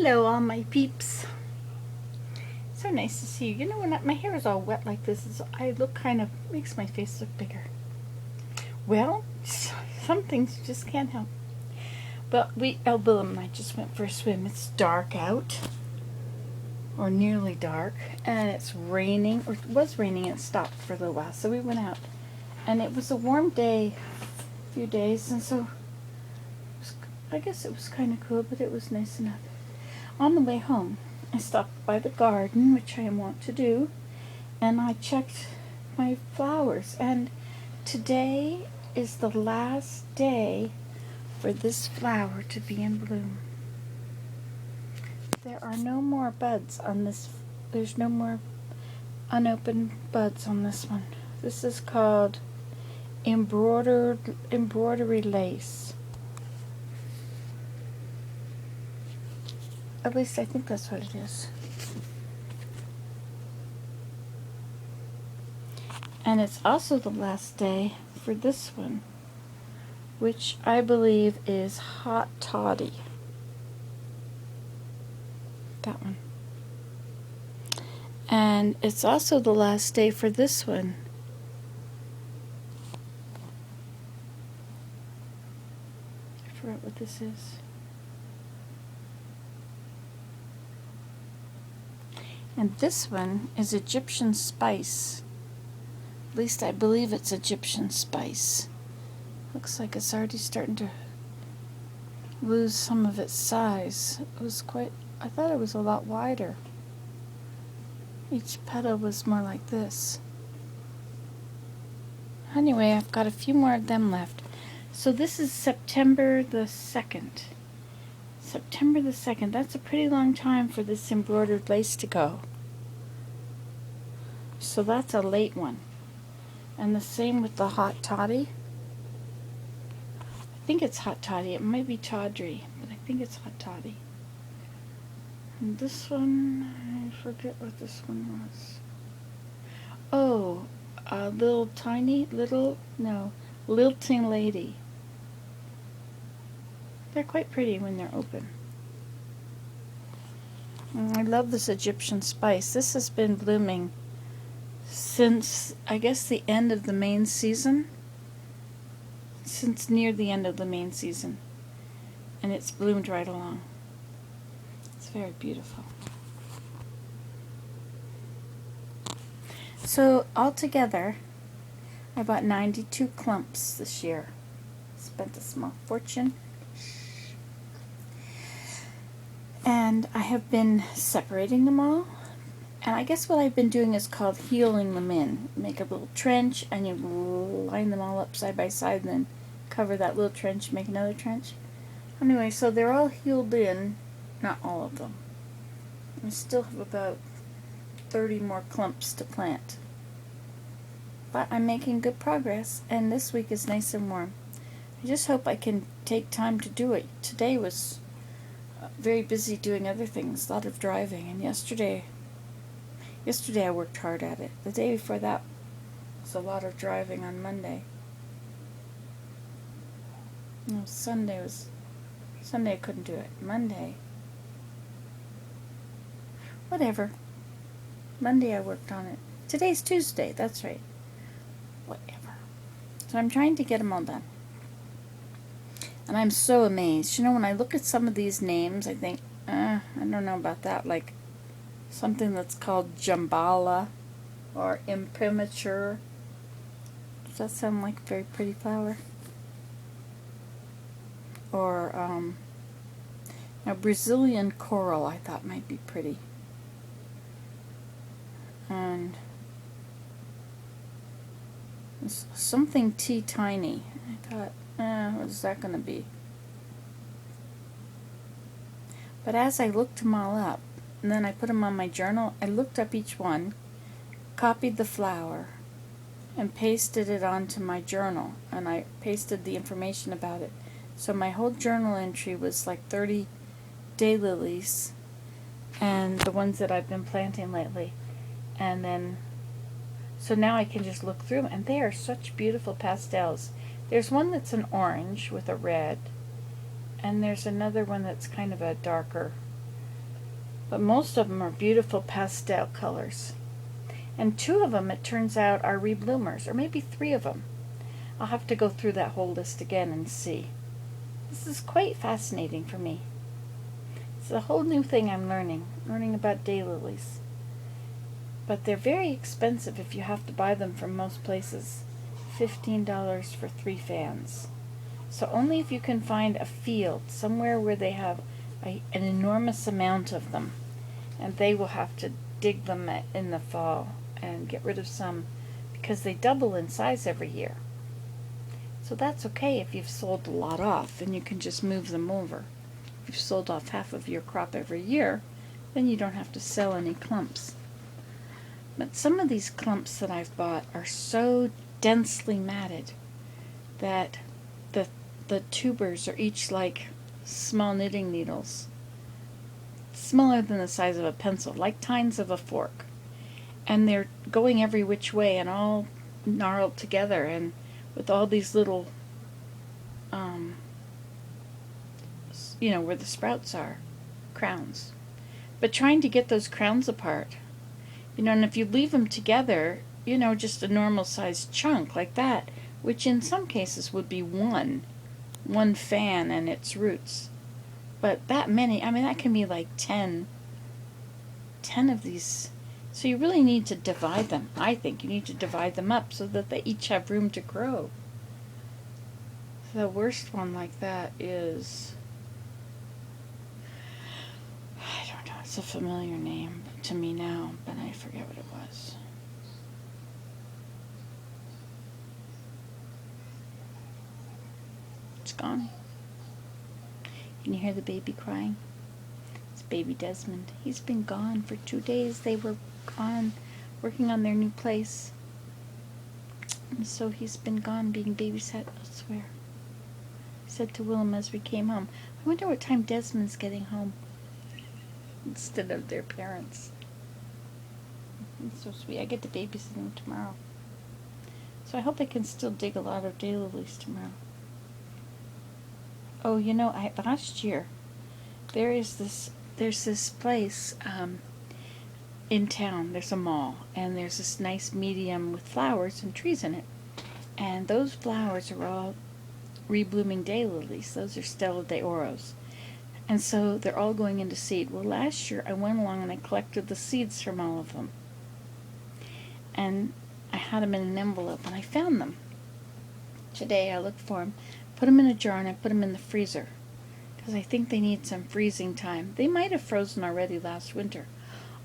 Hello, all my peeps. So nice to see you. You know, when my hair is all wet like this, I look kind of, makes my face look bigger. Well, some things you just can't help. But Bill and I just went for a swim. It's dark out, or nearly dark, and it's raining, or it was raining and it stopped for a little while. So we went out, and it was a warm day, a few days, and so I guess it was kind of cool, but it was nice enough. On the way home, I stopped by the garden, which I want to do, and I checked my flowers. And today is the last day for this flower to be in bloom. There are no more buds on this. There's no more unopened buds on this one. This is called embroidery lace. At least I think that's what it is. And it's also the last day for this one, which I believe is Hot Toddy. That one. And it's also the last day for this one. I forgot what this is. And this one is Egyptian spice. At least I believe it's Egyptian spice. Looks like it's already starting to lose some of its size. I thought it was a lot wider. Each petal was more like this. Anyway, I've got a few more of them left. So this is September the 2nd. September the 2nd. That's a pretty long time for this embroidered lace to go. So that's a late one. And the same with the Hot Toddy. I think it's Hot Toddy. It might be Tawdry, but I think it's Hot Toddy. And this one, I forget what this one was. Oh, Lilting Lady. They're quite pretty when they're open. And I love this Egyptian spice. This has been blooming since, I guess, the end of the main season. Since near the end of the main season. And it's bloomed right along. It's very beautiful. So, altogether, I bought 92 clumps this year. Spent a small fortune. And I have been separating them all. And I guess what I've been doing is called heeling them in. Make a little trench, and you line them all up side by side, and then cover that little trench, make another trench. Anyway, so they're all heeled in. Not all of them. I still have about 30 more clumps to plant. But I'm making good progress, and this week is nice and warm. I just hope I can take time to do it. Today was very busy doing other things, a lot of driving, and yesterday I worked hard at it. The day before that was a lot of driving on Monday. No, Sunday I couldn't do it. Monday. Whatever. Monday I worked on it. Today's Tuesday, that's right. Whatever. So I'm trying to get them all done. And I'm so amazed. You know, when I look at some of these names, I think, I don't know about that. Like something that's called Jambala or Imprimatur. Does that sound like a very pretty flower? Or now Brazilian coral I thought might be pretty. And something tea tiny. I thought, what is that going to be? But as I looked them all up, and then I put them on my journal, I looked up each one, copied the flower, and pasted it onto my journal. And I pasted the information about it. So my whole journal entry was like 30 daylilies, and the ones that I've been planting lately. And then, so now I can just look through them, and they are such beautiful pastels. There's one that's an orange with a red, and there's another one that's kind of a darker but most of them are beautiful pastel colors. And 2 of them, it turns out, are rebloomers, or maybe 3 of them. I'll have to go through that whole list again and see. This is quite fascinating for me. It's a whole new thing I'm learning about daylilies. But they're very expensive if you have to buy them from most places. $15 for 3 fans. So only if you can find a field somewhere where they have an enormous amount of them, and they will have to dig them in the fall and get rid of some because they double in size every year. So that's okay if you've sold a lot off and you can just move them over. If you've sold off half of your crop every year, then you don't have to sell any clumps. But some of these clumps that I've bought are so densely matted that the tubers are each like small knitting needles, smaller than the size of a pencil, like tines of a fork. And they're going every which way and all gnarled together and with all these little, where the sprouts are, crowns. But trying to get those crowns apart, and if you leave them together, just a normal sized chunk like that, which in some cases would be one fan and its roots. But that many, that can be like 10 of these. So you really need to divide them. I think you need to divide them up so that they each have room to grow. The worst one like that is, I don't know, it's a familiar name to me now, but I forget what it was. It's gone. Can you hear the baby crying? It's baby Desmond. He's been gone for 2 days. They were gone working on their new place. And so he's been gone being babysat elsewhere. I said to Willem as we came home, I wonder what time Desmond's getting home instead of their parents. It's so sweet. I get to babysit him tomorrow. So I hope I can still dig a lot of daylilies tomorrow. Oh, last year, there's this place in town. There's a mall, and there's this nice medium with flowers and trees in it. And those flowers are all reblooming daylilies. Those are Stella de Oros. And so they're all going into seed. Well, last year I went along and I collected the seeds from all of them. And I had them in an envelope, and I found them. Today I looked for them, put them in a jar, and I put them in the freezer because I think they need some freezing time. They might have frozen already last winter.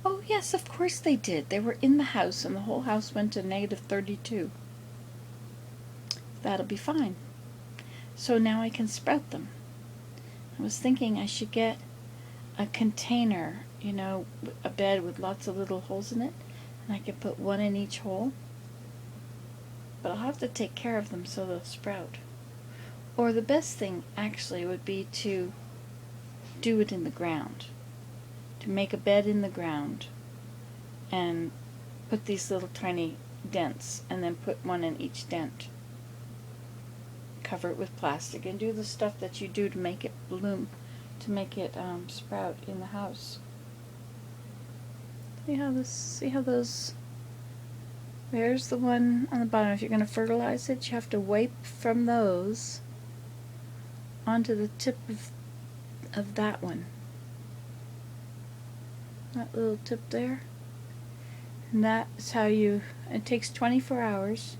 Oh yes, of course they did. They were in the house, and the whole house went to -32. That'll be fine. So now I can sprout them. I was thinking I should get a container, a bed with lots of little holes in it, and I could put one in each hole. But I'll have to take care of them so they'll sprout. Or the best thing actually would be to do it in the ground. To make a bed in the ground and put these little tiny dents and then put one in each dent. Cover it with plastic and do the stuff that you do to make it bloom, to make it sprout in the house. See how those, there's the one on the bottom. If you're going to fertilize it, you have to wipe from those onto the tip of that one. That little tip there. And that's how it takes 24 hours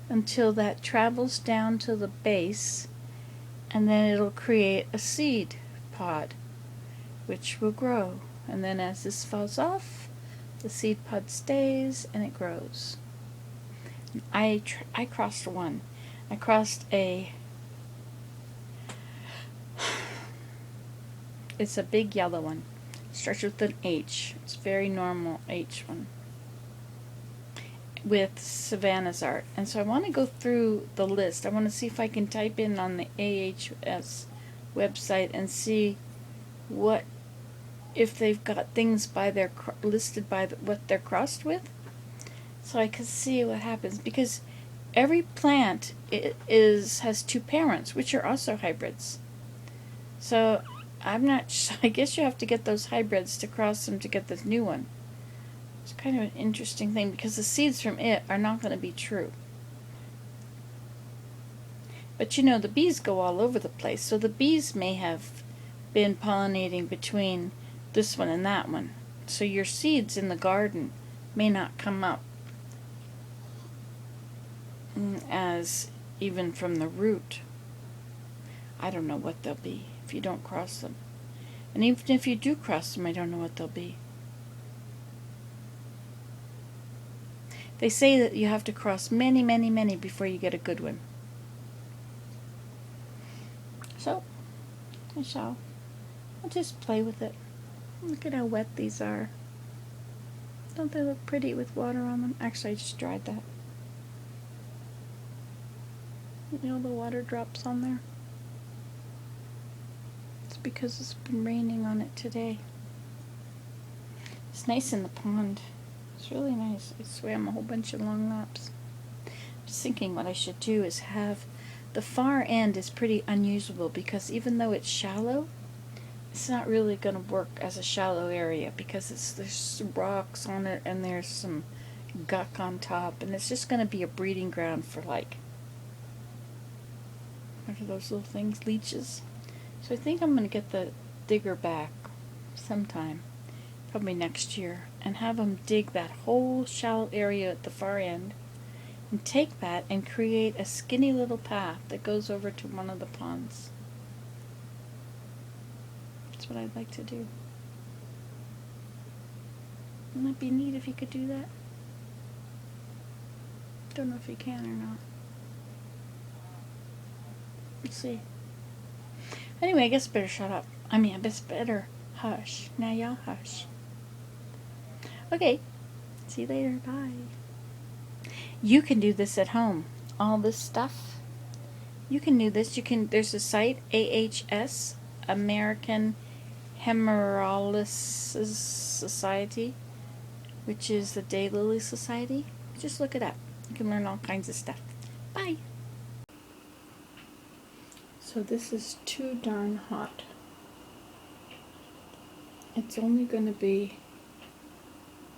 until that travels down to the base, and then it'll create a seed pod, which will grow. And then as this falls off, the seed pod stays and it grows. I crossed one. I crossed it's a big yellow one. It starts with an H. It's a very normal H one. With Savannah's art. And so I want to go through the list. I want to see if I can type in on the AHS website and see if they've got things listed by what they're crossed with, so I can see what happens, because every plant has 2 parents, which are also hybrids. So I'm not I guess you have to get those hybrids to cross them to get this new one. It's kind of an interesting thing because the seeds from it are not going to be true. But you know, the bees go all over the place, so the bees may have been pollinating between this one and that one. So your seeds in the garden may not come up as even from the root. I don't know what they'll be if you don't cross them. And even if you do cross them, I don't know what they'll be. They say that you have to cross many, many, many before you get a good one. So, I'll just play with it. Look at how wet these are. Don't they look pretty with water on them? Actually, I just dried that. You know the water drops on there? It's because it's been raining on it today. It's nice in the pond. It's really nice. I swam a whole bunch of long laps. Just thinking what I should do is have the far end is pretty unusable because even though it's shallow, it's not really going to work as a shallow area because there's rocks on it and there's some guck on top, and it's just going to be a breeding ground for like, what are those little things, leeches? So I think I'm going to get the digger back sometime, probably next year, and have them dig that whole shallow area at the far end and take that and create a skinny little path that goes over to one of the ponds. That's what I'd like to do. Wouldn't it be neat if you could do that? Don't know if you can or not. Let's see. Anyway, I guess I better shut up. I guess better hush. Now y'all hush. Okay. See you later. Bye. You can do this at home. All this stuff. You can do this. There's a site, AHS, American Hemerolysis Society, which is the Daylily Society. Just look it up. You can learn all kinds of stuff. Bye. So this is too darn hot. It's only going to be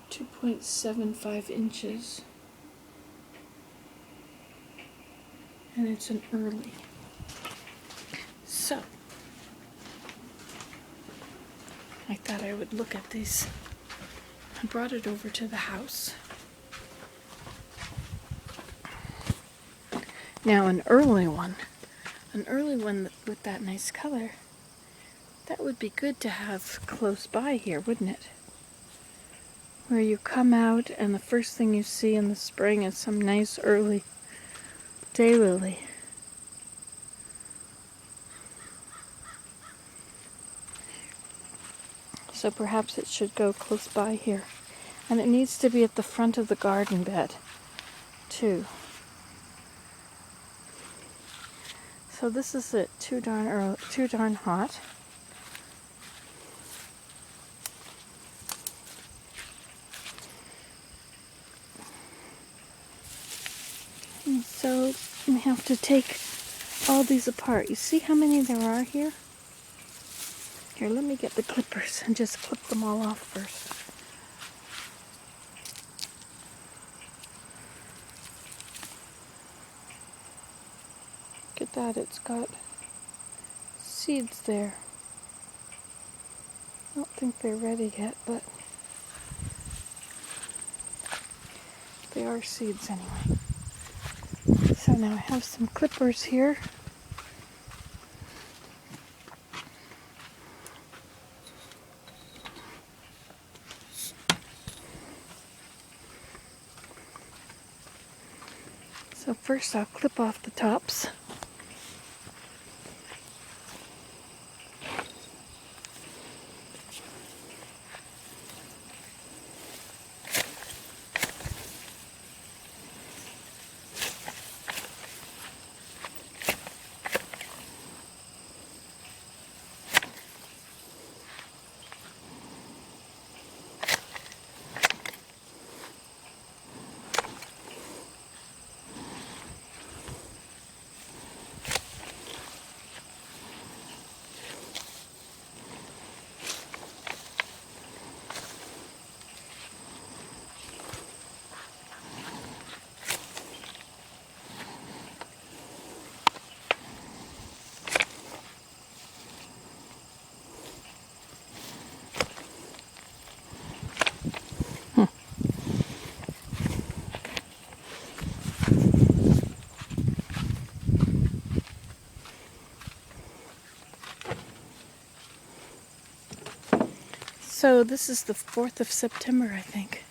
2.75 inches. And it's an early. So, I thought I would look at these. I brought it over to the house. Now an early one with that nice color, that would be good to have close by here, wouldn't it? Where you come out and the first thing you see in the spring is some nice early daylily. So perhaps it should go close by here. And it needs to be at the front of the garden bed, too. So this is it, too darn hot. And so we have to take all these apart. You see how many there are here? Here, let me get the clippers and just clip them all off first. Look at that, it's got seeds there. I don't think they're ready yet, but they are seeds anyway. So now I have some clippers here. So first I'll clip off the tops. So this is the 4th of September, I think.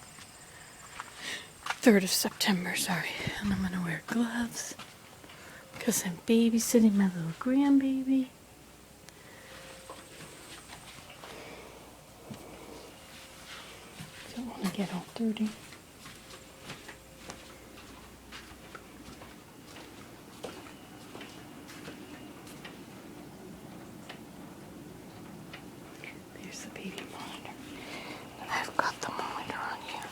3rd of September, sorry. And I'm gonna wear gloves because I'm babysitting my little grandbaby. Don't want to get all dirty. There's the baby monitor. And I've got the monitor on here.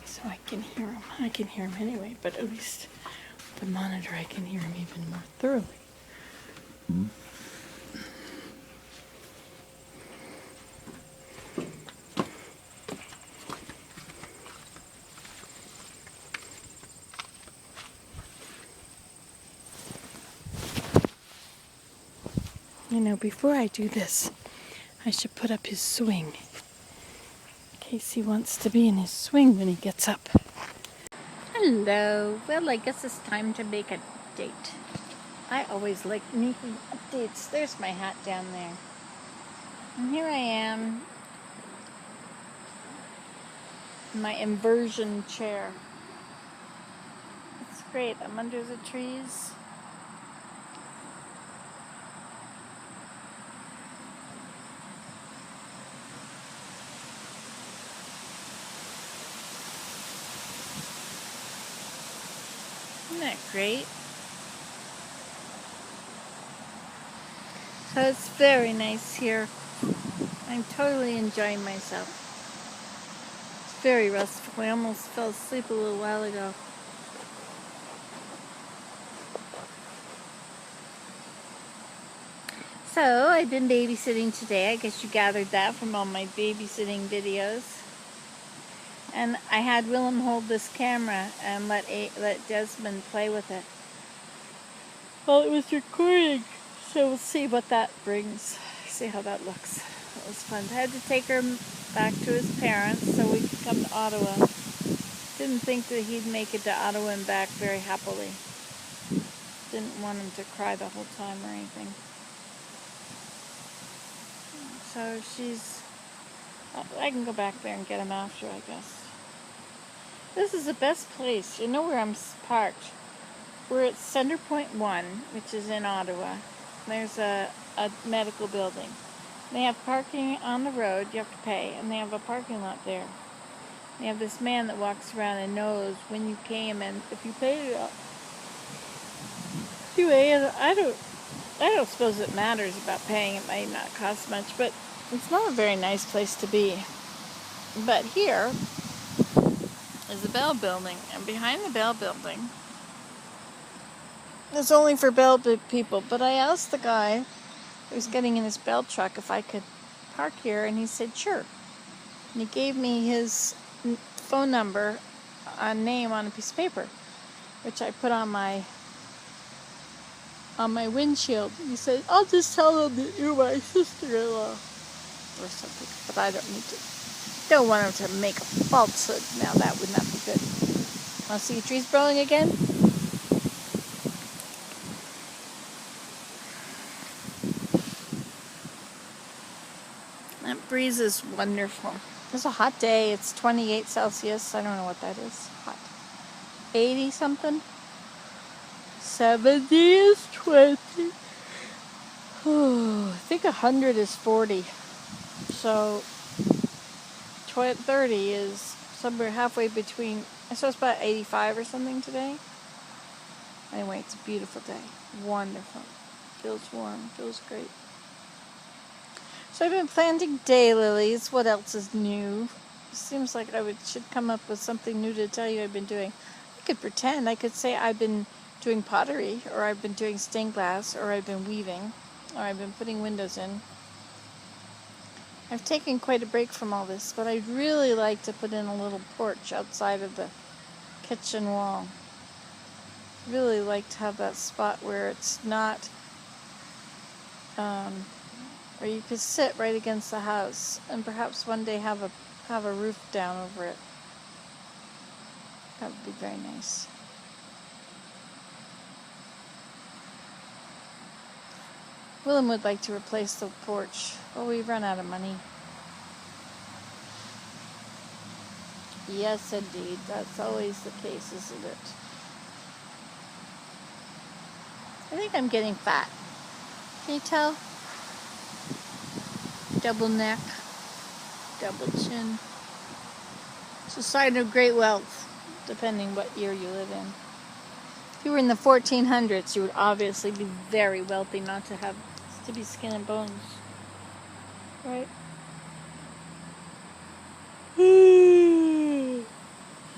So I can hear him. I can hear him anyway, but at least with the monitor I can hear him even more thoroughly. You know, before I do this, I should put up his swing. In case he wants to be in his swing when he gets up. Hello. Well, I guess it's time to make an update. I always like making updates. There's my hat down there. And here I am in my inversion chair. It's great. I'm under the trees. Isn't that great? So it's very nice here. I'm totally enjoying myself. It's very restful. I almost fell asleep a little while ago. So I've been babysitting today. I guess you gathered that from all my babysitting videos. And I had Willem hold this camera and let Desmond play with it while it was recording. So we'll see what that brings. See how that looks. It was fun. I had to take her back to his parents so we could come to Ottawa. Didn't think that he'd make it to Ottawa and back very happily. Didn't want him to cry the whole time or anything. So I can go back there and get him after, I guess. This is the best place. You know where I'm parked? We're at Center Point 1, which is in Ottawa. There's a medical building. They have parking on the road, you have to pay, and they have a parking lot there. They have this man that walks around and knows when you came and if you paid it up. Anyway, I don't suppose it matters about paying. It might not cost much, but it's not a very nice place to be. But here is the Bell Building, and behind the Bell Building it's only for Bell people, but I asked the guy who was getting in his Bell truck if I could park here, and he said sure. And he gave me his phone number, a name on a piece of paper, which I put on my windshield. He said, I'll just tell them that you're my sister-in-law or something, but I don't want him to make a falsehood. Now that would not be good. Want to see trees growing again? That breeze is wonderful. It's a hot day. It's 28 Celsius. I don't know what that is. Hot. 80 something. 70 is 20. Oh, I think 100 is 40. So 30 is somewhere halfway between. So it's about 85 or something today. Anyway, it's a beautiful day. Wonderful. Feels warm. Feels great. So I've been planting daylilies. What else is new? Seems like should come up with something new to tell you I've been doing. I could pretend. I could say I've been doing pottery, or I've been doing stained glass, or I've been weaving, or I've been putting windows in. I've taken quite a break from all this, but I'd really like to put in a little porch outside of the kitchen wall. Really like to have that spot where it's not, where you could sit right against the house, and perhaps one day have a roof down over it. That would be very nice. Willem would like to replace the porch. Well, we've run out of money. Yes, indeed. That's always the case, isn't it? I think I'm getting fat. Can you tell? Double neck, double chin. It's a sign of great wealth, depending what year you live in. If you were in the 1400s, you would obviously be very wealthy not to be skin and bones. Right?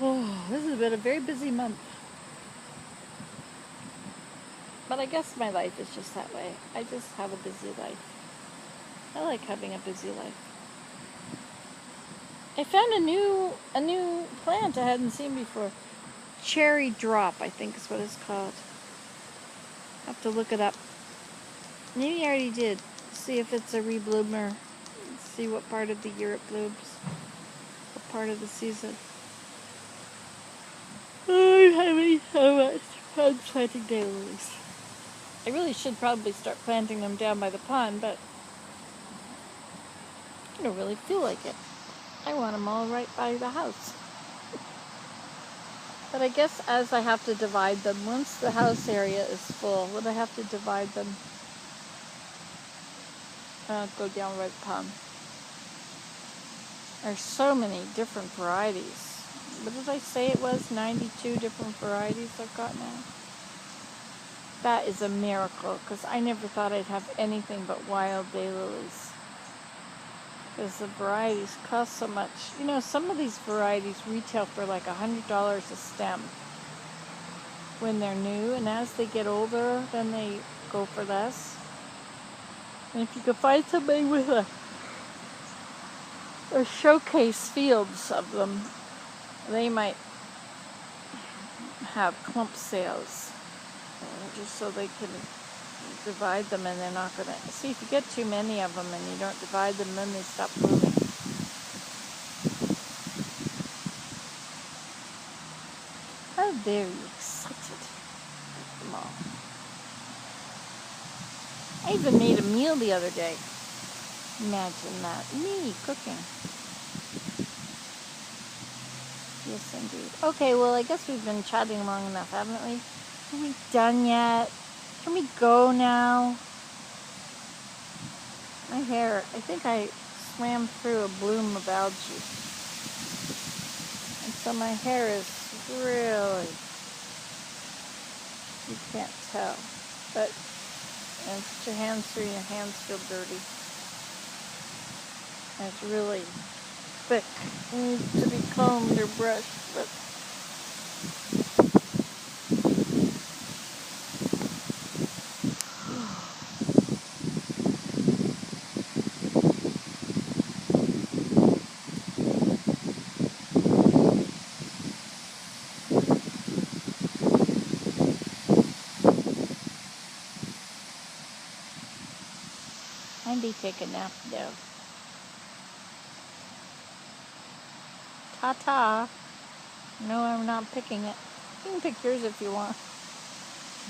Oh, this has been a very busy month. But I guess my life is just that way. I just have a busy life. I like having a busy life. I found a new plant I hadn't seen before. Cherry drop, I think is what it's called. I'll have to look it up. Maybe I already did. See if it's a rebloomer. See what part of the year it blooms. What part of the season. I'm having so much fun planting daylilies. I really should probably start planting them down by the pond, but I don't really feel like it. I want them all right by the house. But I guess as I have to divide them, once the house area is full, when I have to divide them, I'll go down right the pond. There's so many different varieties. What did I say it was? 92 different varieties I've got now. That is a miracle, because I never thought I'd have anything but wild daylilies. Because the varieties cost so much. You know, some of these varieties retail for like $100 a stem when they're new, and as they get older, then they go for less. And if you could find somebody with a showcase fields of them, they might have clump sales, just so they can divide them, and they're not gonna see if you get too many of them and you don't divide them, then they stop blooming. I'm very excited at them all. I even made a meal the other day. Imagine that. Me cooking. Yes, indeed. Okay, well, I guess we've been chatting long enough, haven't we? Are we done yet? Can we go now? My hair, I think I swam through a bloom of algae. And so my hair is really, you can't tell. But, and put your hands through, your hands feel dirty. And it's really thick. It needs to be combed or brushed, but Andy take a nap now. Ta-ta. No, I'm not picking it. You can pick yours if you want.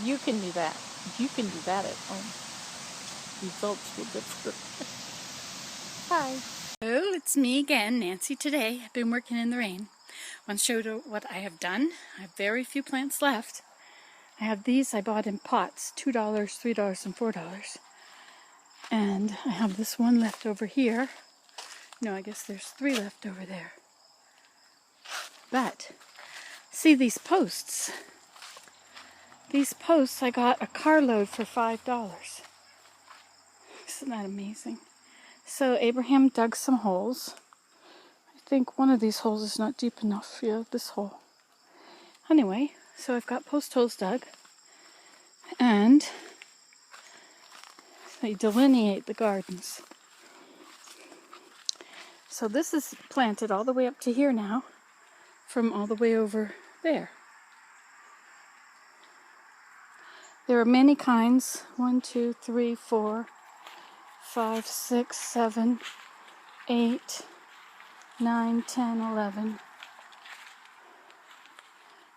You can do that. You can do that at home. Results will differ. Hi. Hello, it's me again, Nancy today. I've been working in the rain. I want to show you what I have done. I have very few plants left. I have these I bought in pots, $2, $3, and $4. And I have this one left over here. No, I guess there's 3 left over there. But, see these posts? These posts I got a carload for $5. Isn't that amazing? So Abraham dug some holes. I think one of these holes is not deep enough. Yeah, this hole. Anyway, so I've got post holes dug. And they delineate the gardens. So this is planted all the way up to here now, from all the way over there. There are many kinds. 1, 2, 3, 4, 5, 6, 7, 8, 9, 10, 11,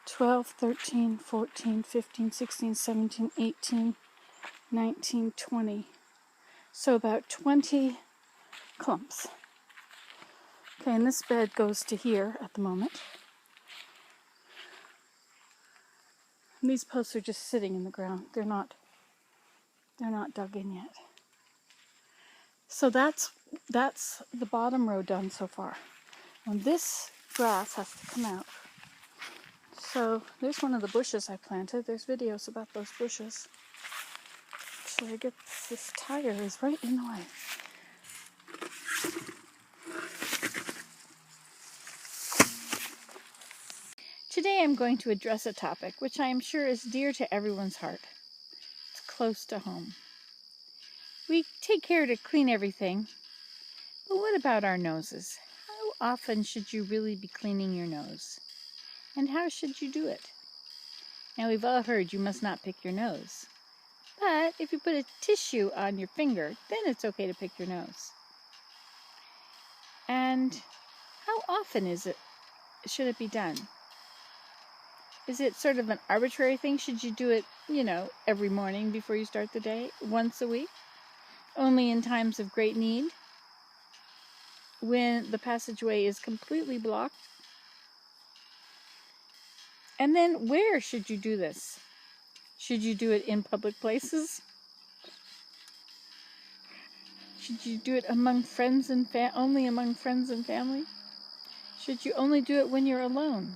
12, 13, 14, 15, 16, 17, 18, 19, 20. So about 20 clumps. Okay, and this bed goes to here at the moment. And these posts are just sitting in the ground. They're not dug in yet. So that's the bottom row done so far. And this grass has to come out. So there's one of the bushes I planted. There's videos about those bushes. Actually, I get this tire is right in the way. Today I'm going to address a topic which I am sure is dear to everyone's heart. It's close to home. We take care to clean everything, but what about our noses? How often should you really be cleaning your nose? And how should you do it? Now we've all heard you must not pick your nose. But if you put a tissue on your finger, then it's okay to pick your nose. And how often should it be done? Is it sort of an arbitrary thing? Should you do it, every morning before you start the day? Once a week? Only in times of great need? When the passageway is completely blocked? And then where should you do this? Should you do it in public places? Should you do it among friends and only among friends and family? Should you only do it when you're alone?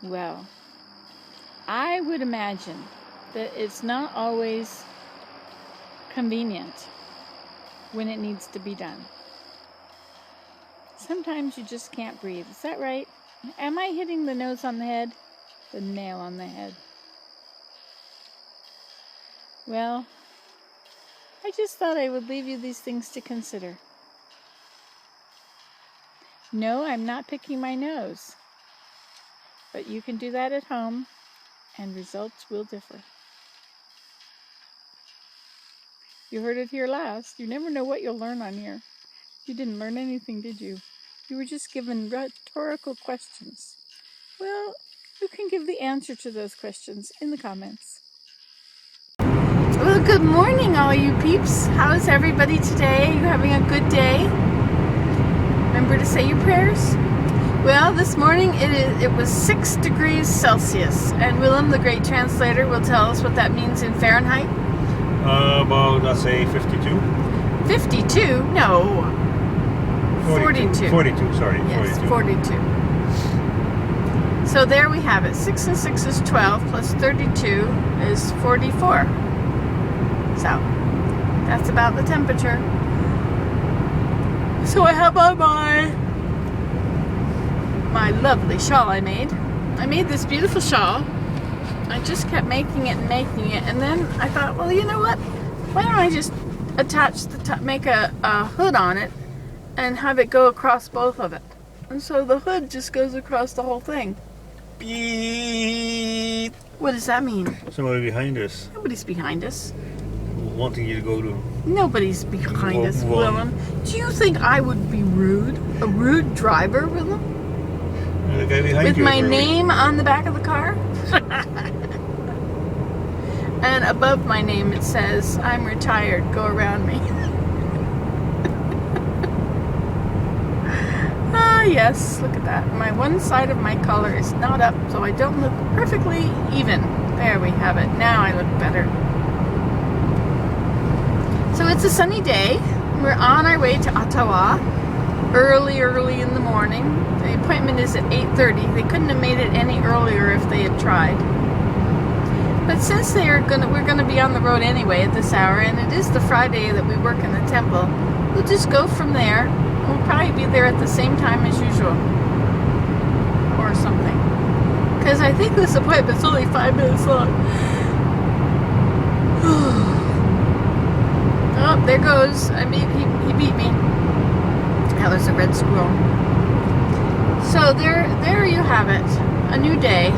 Well, I would imagine that it's not always convenient when it needs to be done. Sometimes you just can't breathe. Is that right? Am I hitting the nose on the head? The nail on the head. Well, I just thought I would leave you these things to consider. No, I'm not picking my nose. But you can do that at home, and results will differ. You heard it here last. You never know what you'll learn on here. You didn't learn anything, did you? You were just given rhetorical questions. Well, you can give the answer to those questions in the comments. Well, good morning, all you peeps. How is everybody today? Are you having a good day? Remember to say your prayers? Well, this morning it was 6 degrees Celsius, and Willem, the great translator, will tell us what that means in Fahrenheit. About, let's say, 52? 52? No. 42. 42, sorry. Yes, 42. So there we have it. 6 and 6 is 12, plus 32 is 44. So, that's about the temperature. So I have on my lovely shawl I made. I made this beautiful shawl. I just kept making it, and then I thought, well, you know what? Why don't I just attach make a hood on it and have it go across both of it? And so the hood just goes across the whole thing. Beep. What does that mean? Somebody behind us. Nobody's behind us. Wanting you to go to... Nobody's behind us, Willem. Do you think I would be rude? A rude driver, Willem? The guy behind With you my name on the back of the car? And above my name it says, I'm retired, go around me. Ah, yes, look at that. One side of my collar is not up, so I don't look perfectly even. There we have it. Now I look better. So it's a sunny day. We're on our way to Ottawa. Early in the morning. The appointment is at 8:30. They couldn't have made it any earlier if they had tried. But since we're gonna be on the road anyway at this hour, and it is the Friday that we work in the temple, we'll just go from there. We'll probably be there at the same time as usual, or something. Because I think this appointment's only 5 minutes long. Oh, there goes. I mean, he beat me. That was a red squirrel. So there you have it. A new day.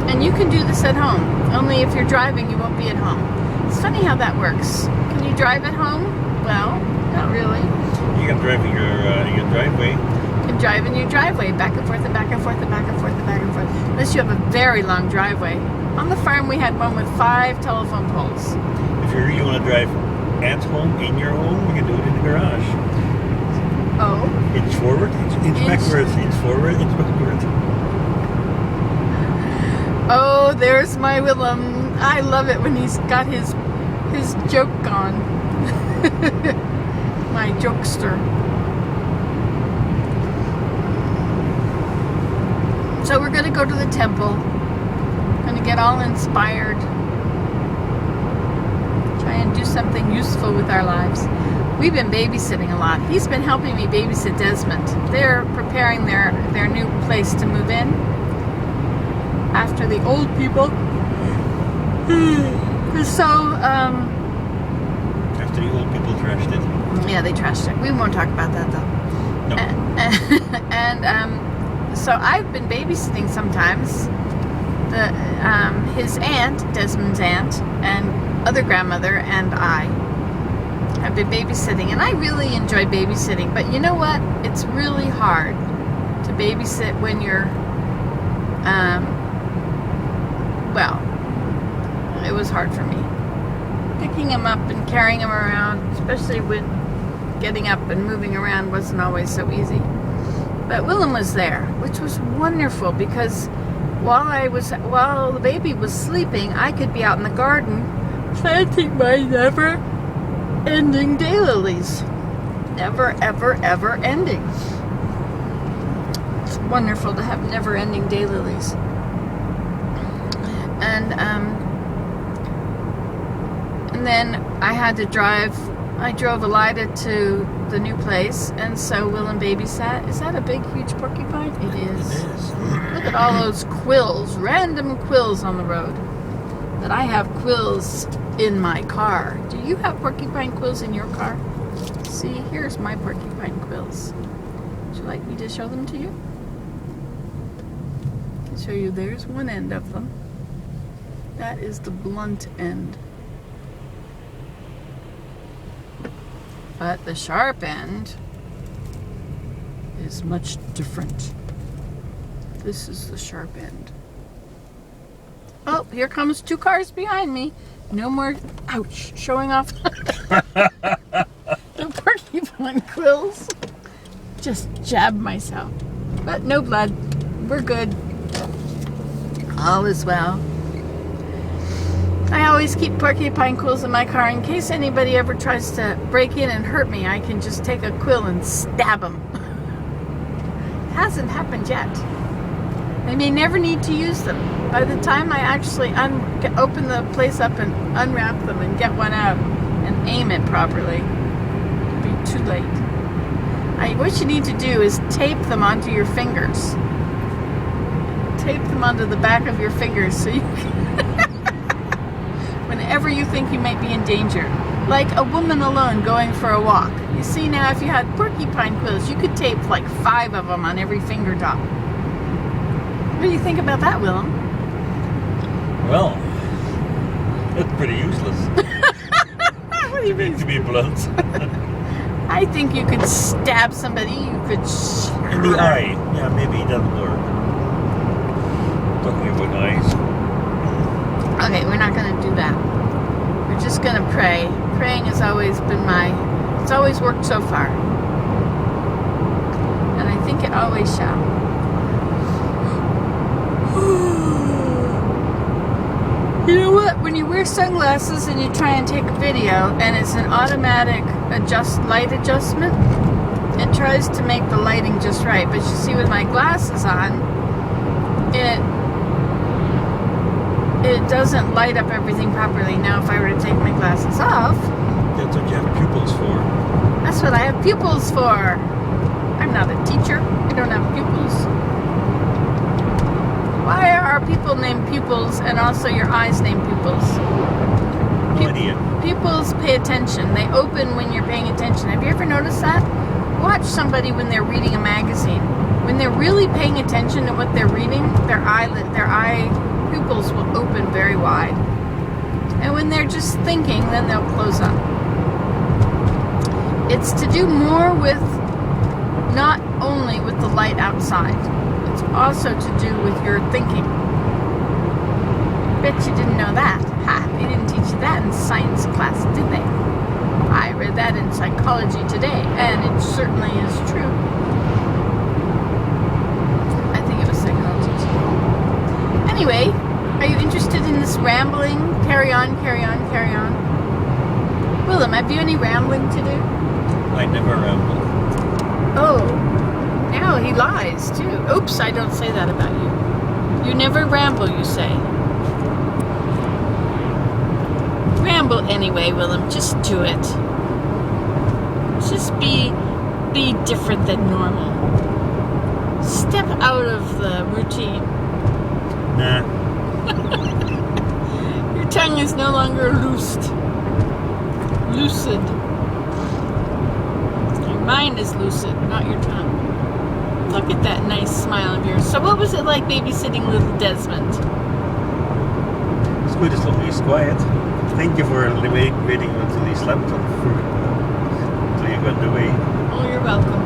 And you can do this at home. Only if you're driving, you won't be at home. It's funny how that works. Can you drive at home? Well, not really. You can drive in your driveway. You can drive in your driveway, back and forth and back and forth and back and forth and back and forth. Unless you have a very long driveway. On the farm, we had one with 5 telephone poles. If you really want to drive at home, in your home, you can do it in the garage. forward, inch backwards, inch forward, inch backwards. Oh, there's my Willem. I love it when he's got his joke on. My jokester. So we're going to go to the temple. Going to get all inspired. Try and do something useful with our lives. We've been babysitting a lot. He's been helping me babysit Desmond. They're preparing their new place to move in after the old people. So, After the old people trashed it. yeah, they trashed it. We won't talk about that though. No. So I've been babysitting sometimes. His aunt, Desmond's aunt, and other grandmother and I have been babysitting, and I really enjoy babysitting. But you know what? It's really hard to babysit when you're, well, it was hard for me. Picking him up and carrying him around, especially when getting up and moving around, wasn't always so easy. But Willem was there, which was wonderful because while the baby was sleeping, I could be out in the garden planting my never-ending daylilies. Never, ever, ever ending. It's wonderful to have never-ending daylilies. And then I had to drive. I drove Elida to the new place, and so Willem babysat. Is that a big, huge porcupine? It is. It is. Look at all those quills, random quills on the road. But I have quills in my car. Do you have porcupine quills in your car? See, here's my porcupine quills. Would you like me to show them to you? I'll show you. There's one end of them. That is the blunt end. But the sharp end is much different. This is the sharp end. Oh, here comes 2 cars behind me. No more, ouch, showing off the porcupine quills. Just jabbed myself. But no blood. We're good. All is well. I always keep porcupine quills in my car in case anybody ever tries to break in and hurt me. I can just take a quill and stab them. Hasn't happened yet. I may never need to use them. By the time I actually open the place up and unwrap them and get one out and aim it properly, it'll be too late. What you need to do is tape them onto your fingers. Tape them onto the back of your fingers so you can whenever you think you might be in danger. Like a woman alone going for a walk. You see now, if you had porcupine quills, you could tape like 5 of them on every finger top. What do you think about that, Willem? Well, that's pretty useless. What do you mean? To be blunt. I think you could stab somebody. You could. In the eye. Yeah, maybe it doesn't work. Talking about eyes. Okay, we're not going to do that. We're just going to pray. Praying has always been it's always worked so far. And I think it always shall. You know what? When you wear sunglasses and you try and take a video and it's an automatic light adjustment, it tries to make the lighting just right. But you see, with my glasses on, it doesn't light up everything properly. Now, if I were to take my glasses off... That's what you have pupils for. That's what I have pupils for. I'm not a teacher. I don't have pupils. Why are people named pupils and also your eyes named pupils? No idea. Pupils pay attention. They open when you're paying attention. Have you ever noticed that? Watch somebody when they're reading a magazine. When they're really paying attention to what they're reading, their eye pupils will open very wide. And when they're just thinking, then they'll close up. It's to do more with, not only with the light outside, it's also to do with your thinking. Bet you didn't know that. Ha, they didn't teach you that in science class, did they? I read that in psychology today, and it certainly is true. Anyway, are you interested in this rambling? Carry on, carry on, carry on. Willem, have you any rambling to do? I never ramble. Oh, now he lies too. Oops, I don't say that about you. You never ramble, you say. Ramble anyway, Willem. Just do it. Just be different than normal. Step out of the routine. Nah. Your tongue is no longer lucid. Your mind is lucid, not your tongue. Look at that nice smile of yours. So what was it like babysitting little Desmond? It's good as long as he's quiet. Thank you for waiting until he slept until you got away. Oh, you're welcome.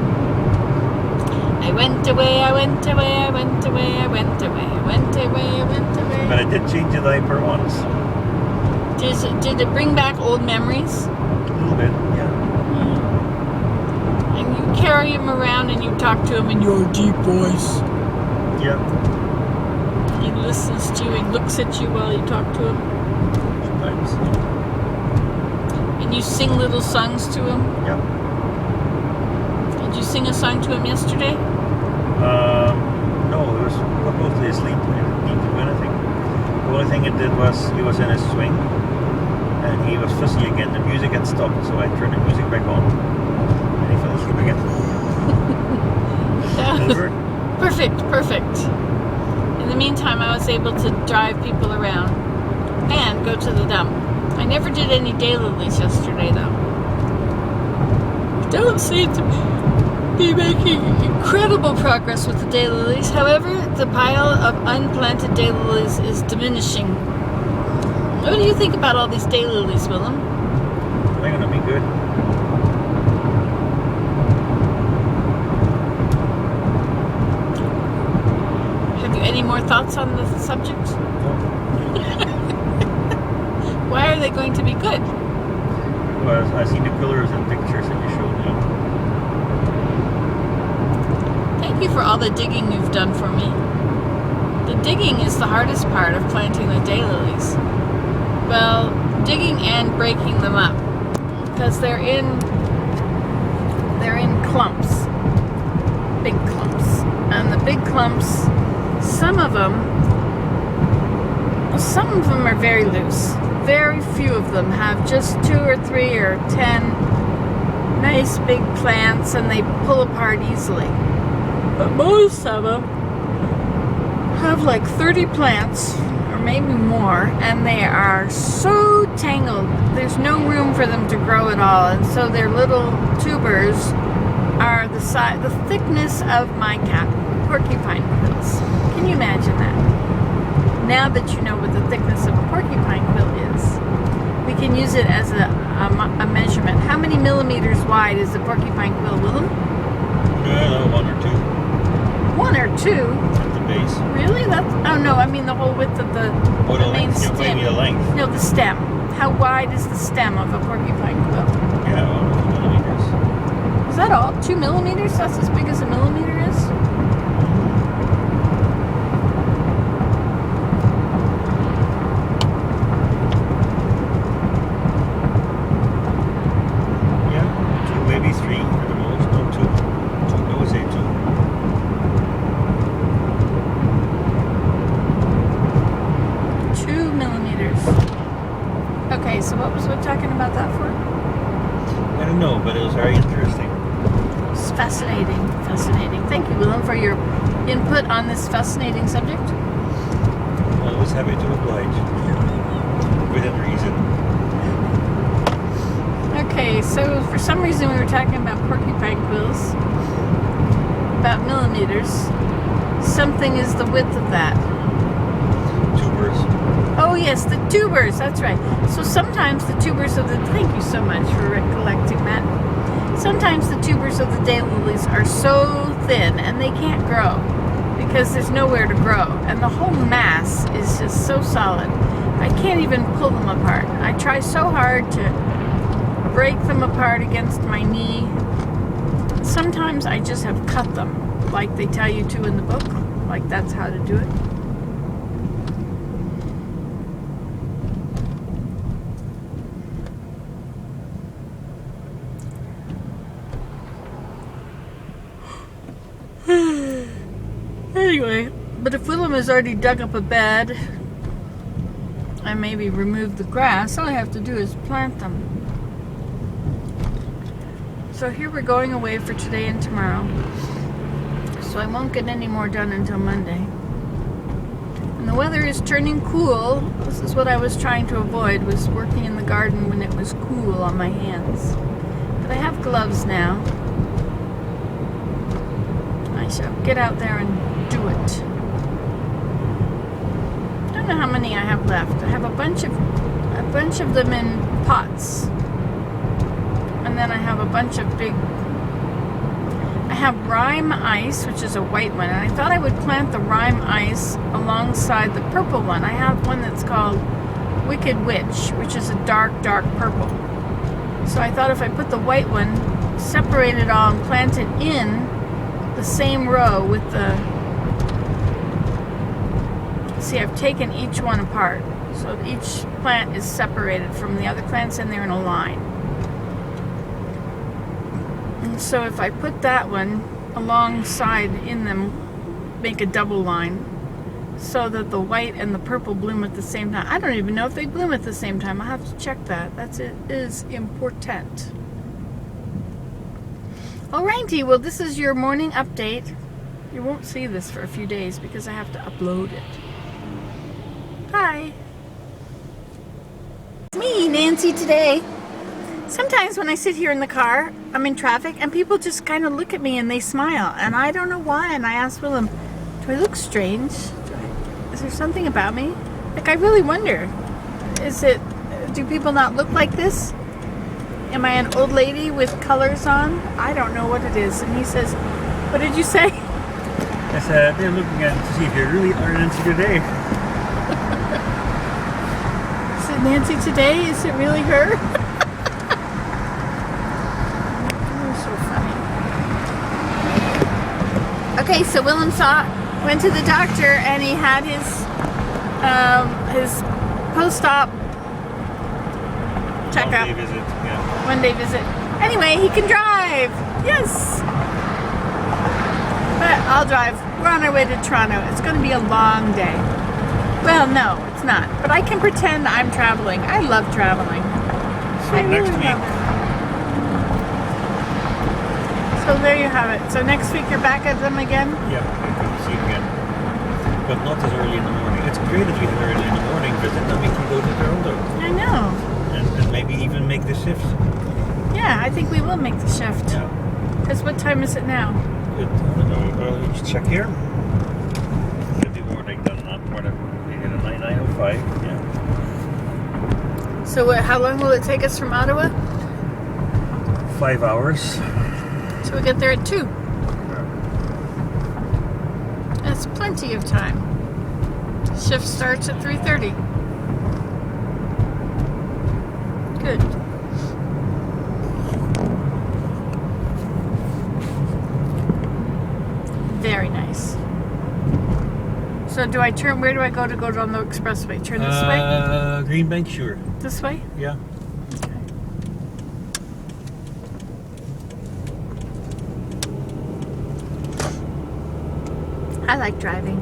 I went away, I went away, I went away, I went away, I went away, I went away. But I did change the diaper once. Did it bring back old memories? A little bit, yeah. And you carry him around and you talk to him in your deep voice. Yeah. He listens to you, he looks at you while you talk to him. Sometimes. And you sing little songs to him. Yeah. Did you sing a song to him yesterday? No, it was mostly asleep. I didn't need to do anything. The only thing it did was he was in his swing and he was fussy again. The music had stopped, so I turned the music back on and he fell asleep again. Over. Perfect. In the meantime, I was able to drive people around and go to the dump. I never did any daylilies yesterday, though. Don't seem to be making incredible progress with the daylilies. However, the pile of unplanted daylilies is diminishing. What do you think about all these daylilies, Willem? They're gonna be good. Have you any more thoughts on the subject? No. Why are they going to be good? Well, I see the colors and pictures that you showed me. Thank you for all the digging you've done for me. The digging is the hardest part of planting the daylilies. Well, digging and breaking them up, because they're in clumps, big clumps, and the big clumps, some of them are very loose. Very few of them have just 2 or 3 or 10 nice big plants, and they pull apart easily. But most of them have like 30 plants or maybe more, and they are so tangled there's no room for them to grow at all, and so their little tubers are the thickness of my porcupine quills. Can you imagine that? Now that you know what the thickness of a porcupine quill is, we can use it as a measurement. How many millimeters wide is the porcupine quill, Willem? 1 or 2. 1 or 2? At the base. Really? Oh no, I mean the whole width of the main length. You're stem. the length. No, the stem. How wide is the stem of a porcupine quill? Yeah, 2 millimeters. Is that all? 2 millimeters? That's as big as a millimeter is? Yeah, 2, maybe 3 at the most. No, 2. I would say 2 millimeters. Okay, so what was we talking about that for? 2. I don't know, but it was very interesting. It's fascinating. Thank you, Willem, for your input on this fascinating subject. Always happy to oblige. Within reason. Okay, so for some reason we were talking about porcupine quills, about millimeters. Something is the width of that. Tubers. Oh yes, the tubers, that's right. So sometimes the tubers of the, thank you so much for recollecting that. Sometimes the tubers of the daylilies are so thin and they can't grow because there's nowhere to grow. And the whole mass is just so solid. I can't even pull them apart. I try so hard to break them apart against my knee. Sometimes I just have cut them, like they tell you to in the book. Like that's how to do it. Anyway, but if Willem has already dug up a bed and maybe removed the grass, all I have to do is plant them. So here we're going away for today and tomorrow. So I won't get any more done until Monday. And the weather is turning cool. This is what I was trying to avoid, was working in the garden when it was cool on my hands. But I have gloves now. I shall get out there and do it. I don't know how many I have left. I have a bunch of them in pots. And then I have a bunch of big... I have Rime Ice, which is a white one, and I thought I would plant the Rime Ice alongside the purple one. I have one that's called Wicked Witch, which is a dark, dark purple. So I thought if I put the white one, separate it all, and plant it in the same row with the... See, I've taken each one apart. So each plant is separated from the other plants, and they're in a line. So if I put that one alongside in them, make a double line, so that the white and the purple bloom at the same time. I don't even know if they bloom at the same time. I'll have to check that. It is important. Alrighty, well, this is your morning update. You won't see this for a few days because I have to upload it. Bye. It's me, Nancy, today. Sometimes when I sit here in the car, I'm in traffic, and people just kind of look at me and they smile, and I don't know why. And I asked Willem, do I look strange? Is there something about me? Like, I really wonder. Do people not look like this? Am I an old lady with colors on? I don't know what it is. And he says, what did you say? I said, they're looking at to see if you really are Nancy today. Is it Nancy today? Is it really her? Okay, so Willem went to the doctor, and he had his post-op checkup. One-day visit, yeah. One-day visit. Anyway, he can drive. Yes. But I'll drive. We're on our way to Toronto. It's going to be a long day. Well, no, it's not. But I can pretend I'm traveling. I love traveling. So next week. So there you have it. So next week you're back at them again? Yeah, we can see it again. But not as early in the morning. It's great that we have early in the morning visit, then we can go to Toronto. I know. And maybe even make the shift. Yeah, I think we will make the shift. Yeah. Because what time is it now? I don't know. Well, let's check here. Should be more like that, not more than 9:05. Yeah. So how long will it take us from Ottawa? 5 hours. So we get there at 2. That's plenty of time. Shift starts at 3:30. Good. Very nice. So do I turn, where do I go down the expressway? Turn this way? Green Bank, sure. This way? Yeah. I like driving.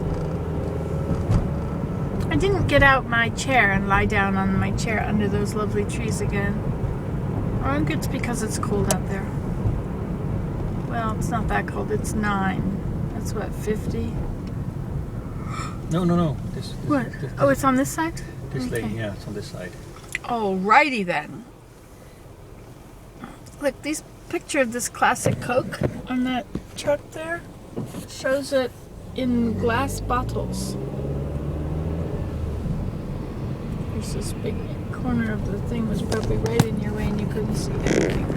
I didn't get out my chair and lie down on my chair under those lovely trees again. I think it's because it's cold out there. Well, it's not that cold. It's 9. That's what, 50? No. This, What? Oh, it's on this side? This Okay. lane, yeah, it's on this side. Alrighty then. Look, this picture of this classic Coke on that truck there shows it in glass bottles. There's this big corner of the thing was probably right in your way and you couldn't see everything,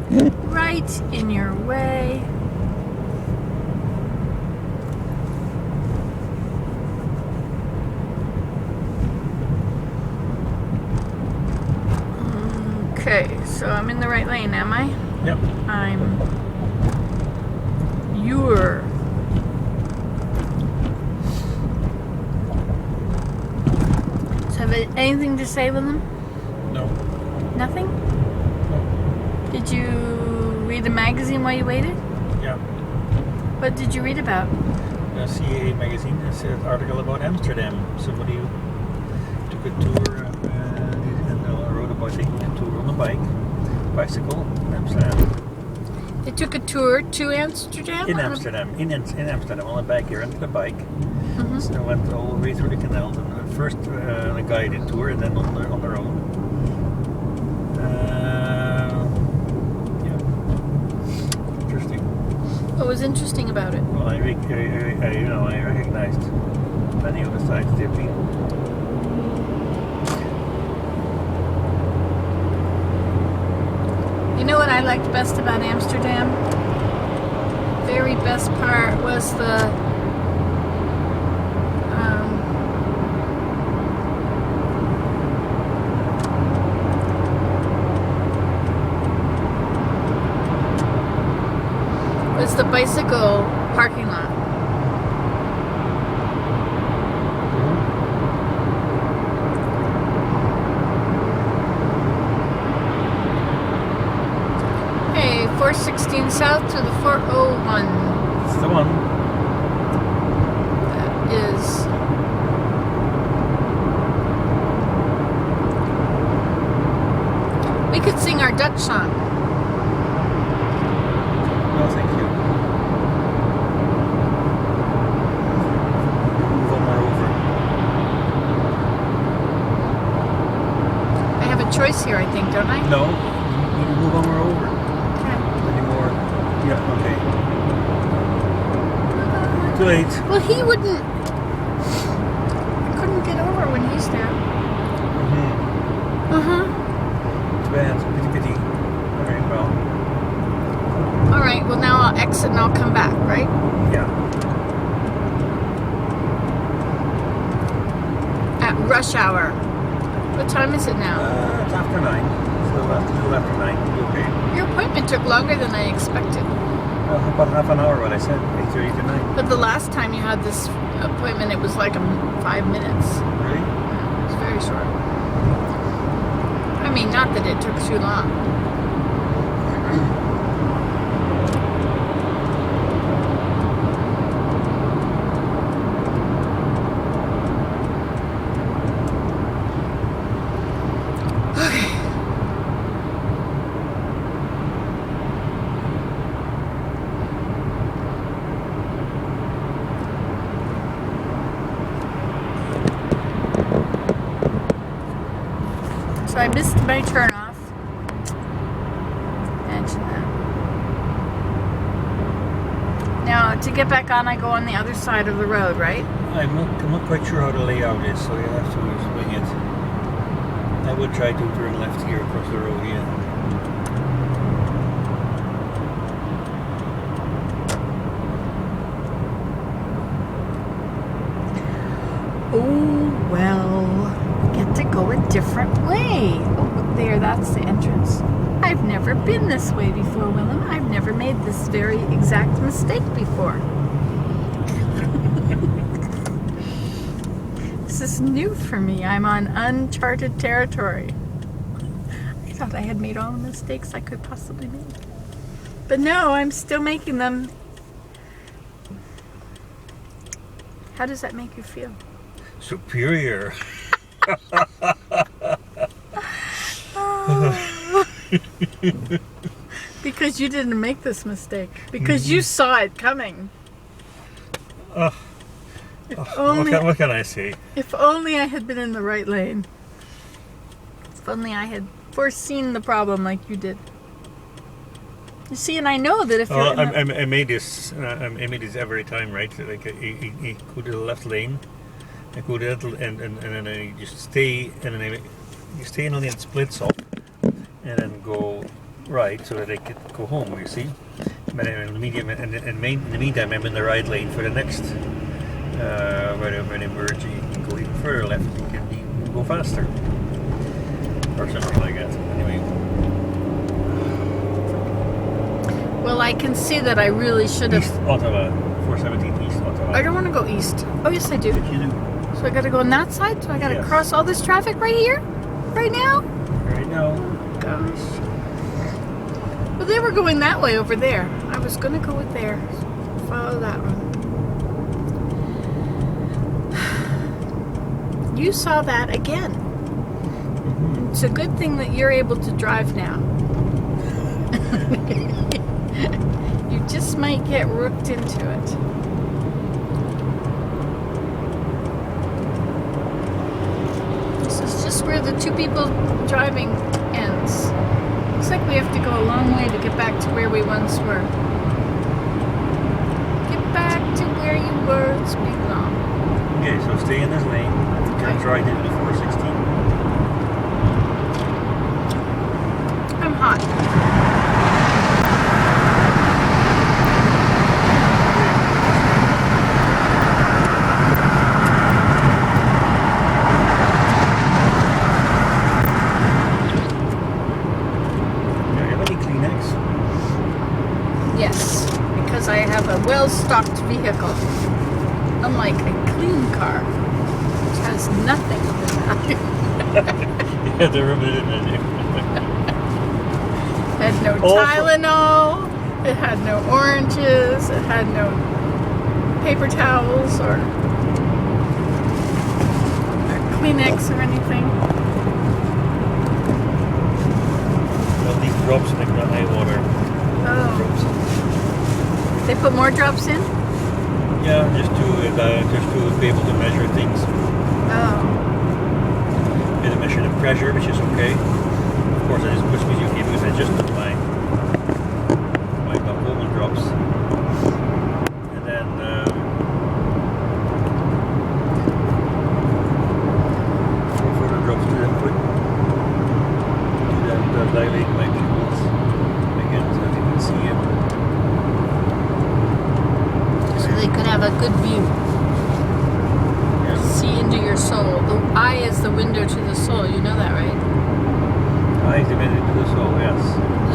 right? Right in your way. Okay, so I'm in the right lane, am I? Yep. I'm your. So have anything to say with them? No. Nothing? No. Did you read a magazine while you waited? Yeah. What did you read about? CAA magazine. It's an article about Amsterdam. Somebody took a tour and wrote about taking a tour on a bicycle in Amsterdam. They took a tour to Amsterdam? In Amsterdam, on a bike. He rented a bike. Mm-hmm. So they went all the way through the canal. And first on a guided tour, and then on their own. Yeah, interesting. What was interesting about it? Well, I recognized many of the sites they've been. You know what I liked best about Amsterdam? Very best part was the bicycle parking lot. Hey, 416 south to the 401. It's the one. That is. We could sing our Dutch song. No, thank you. Move on over. I have a choice here, I think, don't I? No, you move on over. Okay. Anymore. Yeah, okay. Too late. Well, he wouldn't. I couldn't get over when he's there. Mm-hmm. Uh-huh. Too bad. Pity. Alright, well. Alright, well now I'll exit and I'll come back, right? Yeah. At rush hour. What time is it now? It's after 9. So a little after 9. Okay. Your appointment took longer than I expected. About half an hour, what I said. 8:30 to 9. But the last time you had this appointment, it was like 5 minutes. Really? It was very short. I mean, not that it took too long. So I missed my turn off. Imagine that. Now, to get back on, I go on the other side of the road, right? I'm not quite sure how the layout is, so you have to swing it. I would try to turn left here across the road, yeah. Oh, well, I get to go a different way. Oh, there, that's the entrance. I've never been this way before, Willem. I've never made this very exact mistake before. This is new for me. I'm on uncharted territory. I thought I had made all the mistakes I could possibly make. But no, I'm still making them. How does that make you feel? Superior. Because you didn't make this mistake. Because you saw it coming. What can I say? If only I had been in the right lane. If only I had foreseen the problem like you did. You see, and I know that if you're I made this every time, right? Like I go to the left lane, I go to that, and then I just stay, and then you stay and then it splits off, and then go right so that I could go home. You see, but in the meantime, I'm in the right lane for the next. When they merge, you can go even further left. You can go faster, or something like that. Anyway. Well, I can see that I really should have. East Ottawa, 417 East Ottawa. I don't want to go east. Oh, yes, I do. You do. So I got to go on that side? So I got to Yes. cross all this traffic right here? Right now? Right now. Gosh. Well, they were going that way over there. I was going to go with there. follow that one. You saw that again. It's a good thing that you're able to drive now. You just might get rooked into it. This is just where the two people driving ends. Looks like we have to go a long way to get back to where we once were. Get back to where you words belong. Okay, so stay in this lane. Okay. Turns right into the 416. I'm hot. Do you have any Kleenex? Yes, because I have a well-stocked vehicle. Unlike a clean car, which has nothing in it. You had to rub it in there. It had no Oh. Tylenol, it had no oranges, it had no paper towels or Kleenex or anything. Well, these drops in the high water. Oh, Drops. they put more drops in? Yeah, just to be able to measure things. Oh, And to measure the pressure, which is okay. Of course, I just push me okay because I just put my Bowman drops. And then four further drops to that point. To then dilate my pupils again so that you can see it. so they could have a good view. Yeah. See into your soul. The eye is the window to the soul. You know that, right? I activated to the soul, yes.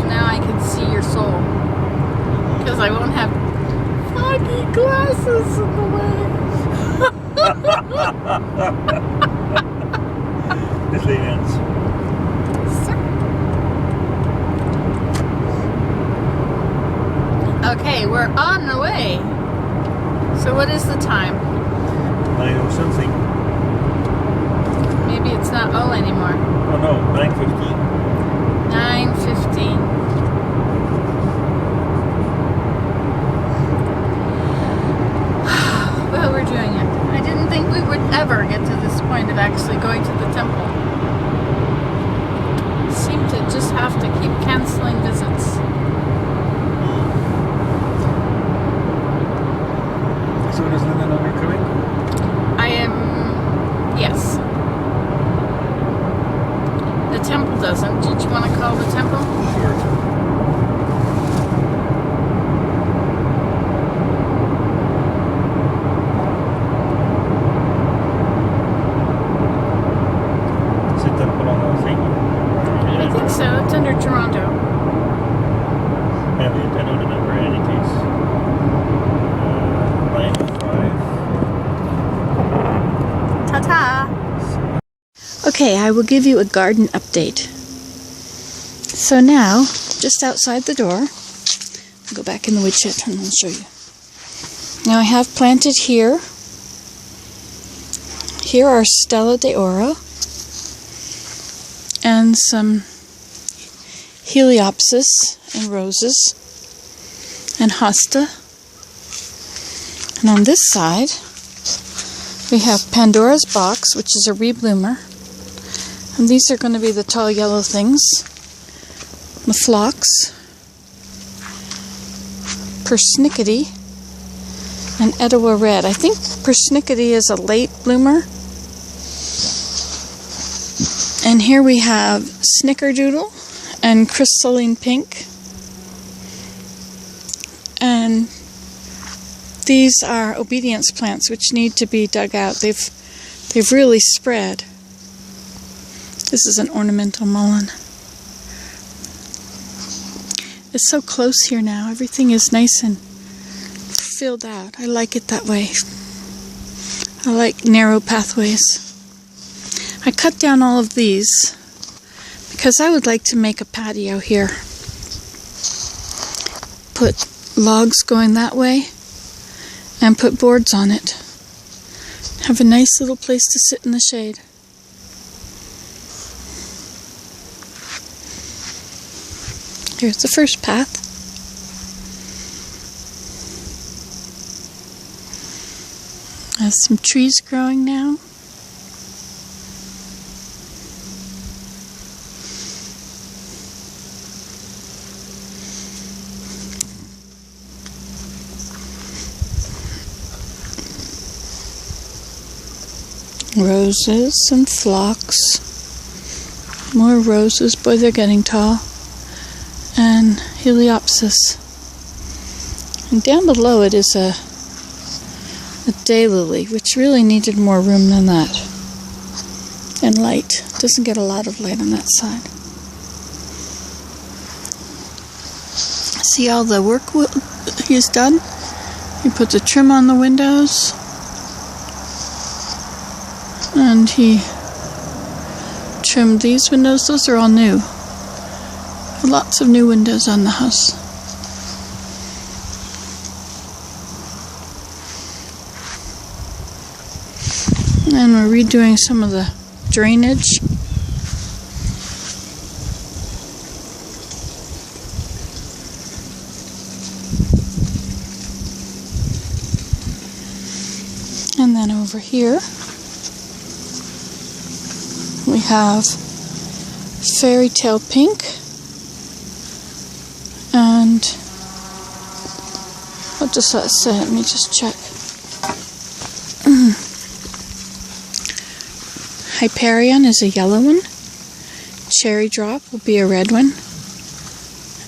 So now I can see your soul. Because I won't have foggy glasses in the way. This lane ends. Okay, we're on the way. So what is the time? 9:00 something. Maybe it's not O anymore. Oh no, 9:15. 9:15. Well, we're doing it. I didn't think we would ever get to this point of actually going to the temple. Seem to just have to keep canceling visits. So does Linda know we're coming? I am... yes. The temple doesn't. Did you want to call the temple? Sure. Is it temple on the thing? I think so. It's under Toronto. Yeah, I know the number in any case. 905. Ta-ta! Okay, I will give you a garden update. So now, just outside the door, I'll go back in the woodshed and I'll show you. Now I have planted here. Here are Stella de Oro and some Heliopsis and roses and hosta. And on this side, we have Pandora's Box, which is a rebloomer. And these are going to be the tall yellow things. The phlox, persnickety, and Etowah Red. I think persnickety is a late bloomer. And here we have Snickerdoodle and Crystalline Pink. And these are obedience plants which need to be dug out. They've really spread. This is an ornamental mullein. It's so close here now. Everything is nice and filled out. I like it that way. I like narrow pathways. I cut down all of these because I would like to make a patio here. Put logs going that way and put boards on it. Have a nice little place to sit in the shade. Here's the first path. Has some trees growing now. Roses and phlox. More roses. Boy, they're getting tall. And heliopsis. And down below it is a daylily, which really needed more room than that. And light. Doesn't get a lot of light on that side. See all the work he's done? He put the trim on the windows. And he trimmed these windows. Those are all new. Lots of new windows on the house. And we're redoing some of the drainage. And then over here we have Fairy Tale Pink and what does that say? Let me just check. Hyperion is a yellow one. Cherry Drop will be a red one.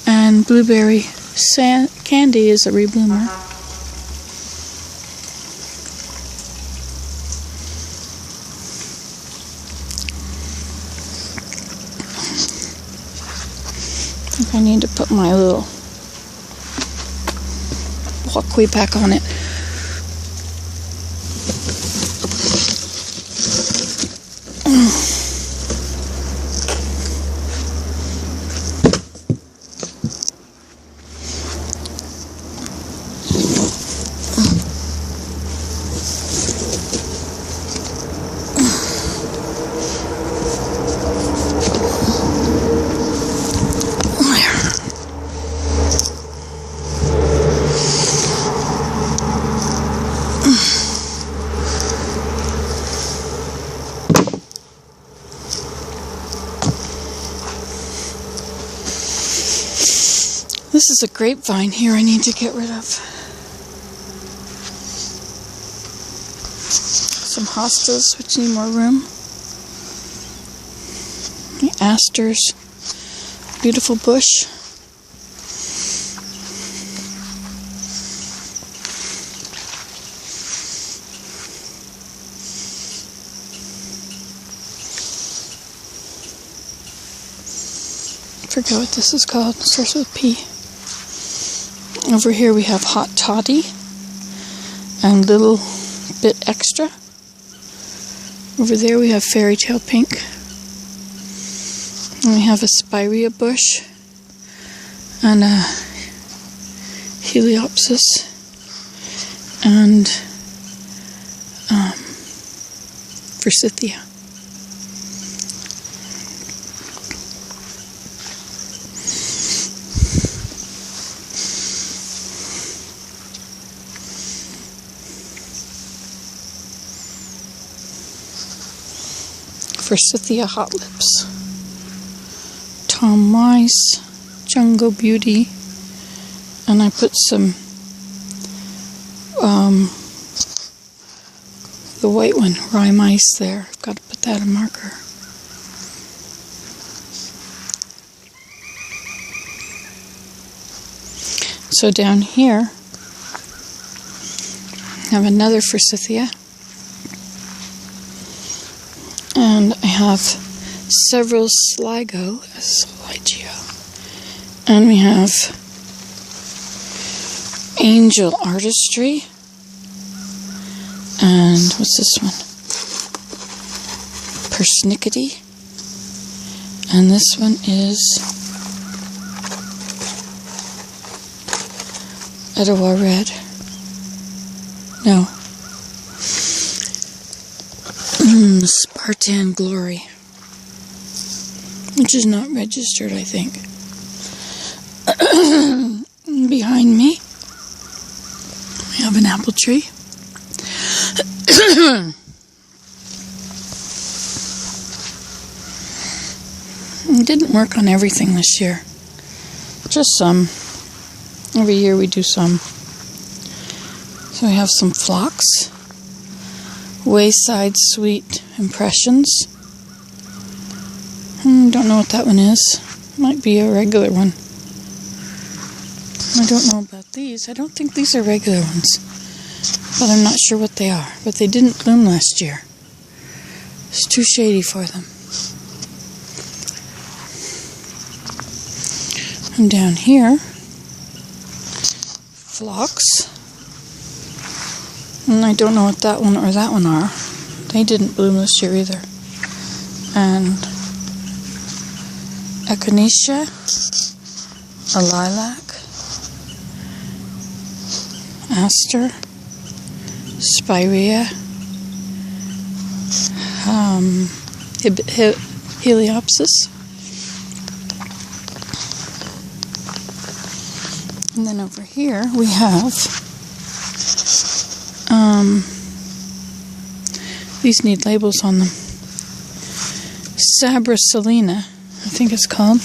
And Blueberry Candy is a rebloomer. I think I need to put my little walkway back on it. This is a grapevine here I need to get rid of. Some hostas which need more room. The asters. Beautiful bush. I forget what this is called. It starts with P. Over here we have Hot Toddy and Little Bit Extra. Over there we have Fairy Tale Pink. And we have a spirea bush and a heliopsis and forsythia. Forsythia Hot Lips, Tom Rice, Jungle Beauty, and I put some, the white one, Rhyme Ice there. I've got to put that in marker. So down here, I have another Forsythia. And I have several Sligo, and we have Angel Artistry, and what's this one? Persnickety, and this one is Etowah Red. No. Spartan Glory, which is not registered, I think. Behind me, we have an apple tree. It didn't work on everything this year. Just some. Every year we do some. So we have some phlox. Wayside Sweet Impressions. Don't know what that one is. Might be a regular one. I don't know about these. I don't think these are regular ones. But I'm not sure what they are. But they didn't bloom last year. It's too shady for them. And down here, phlox. And I don't know what that one or that one are. They didn't bloom this year either. And echinacea, a lilac, aster, spirea, heliopsis. And then over here we have these need labels on them. Sabrasalina, I think it's called.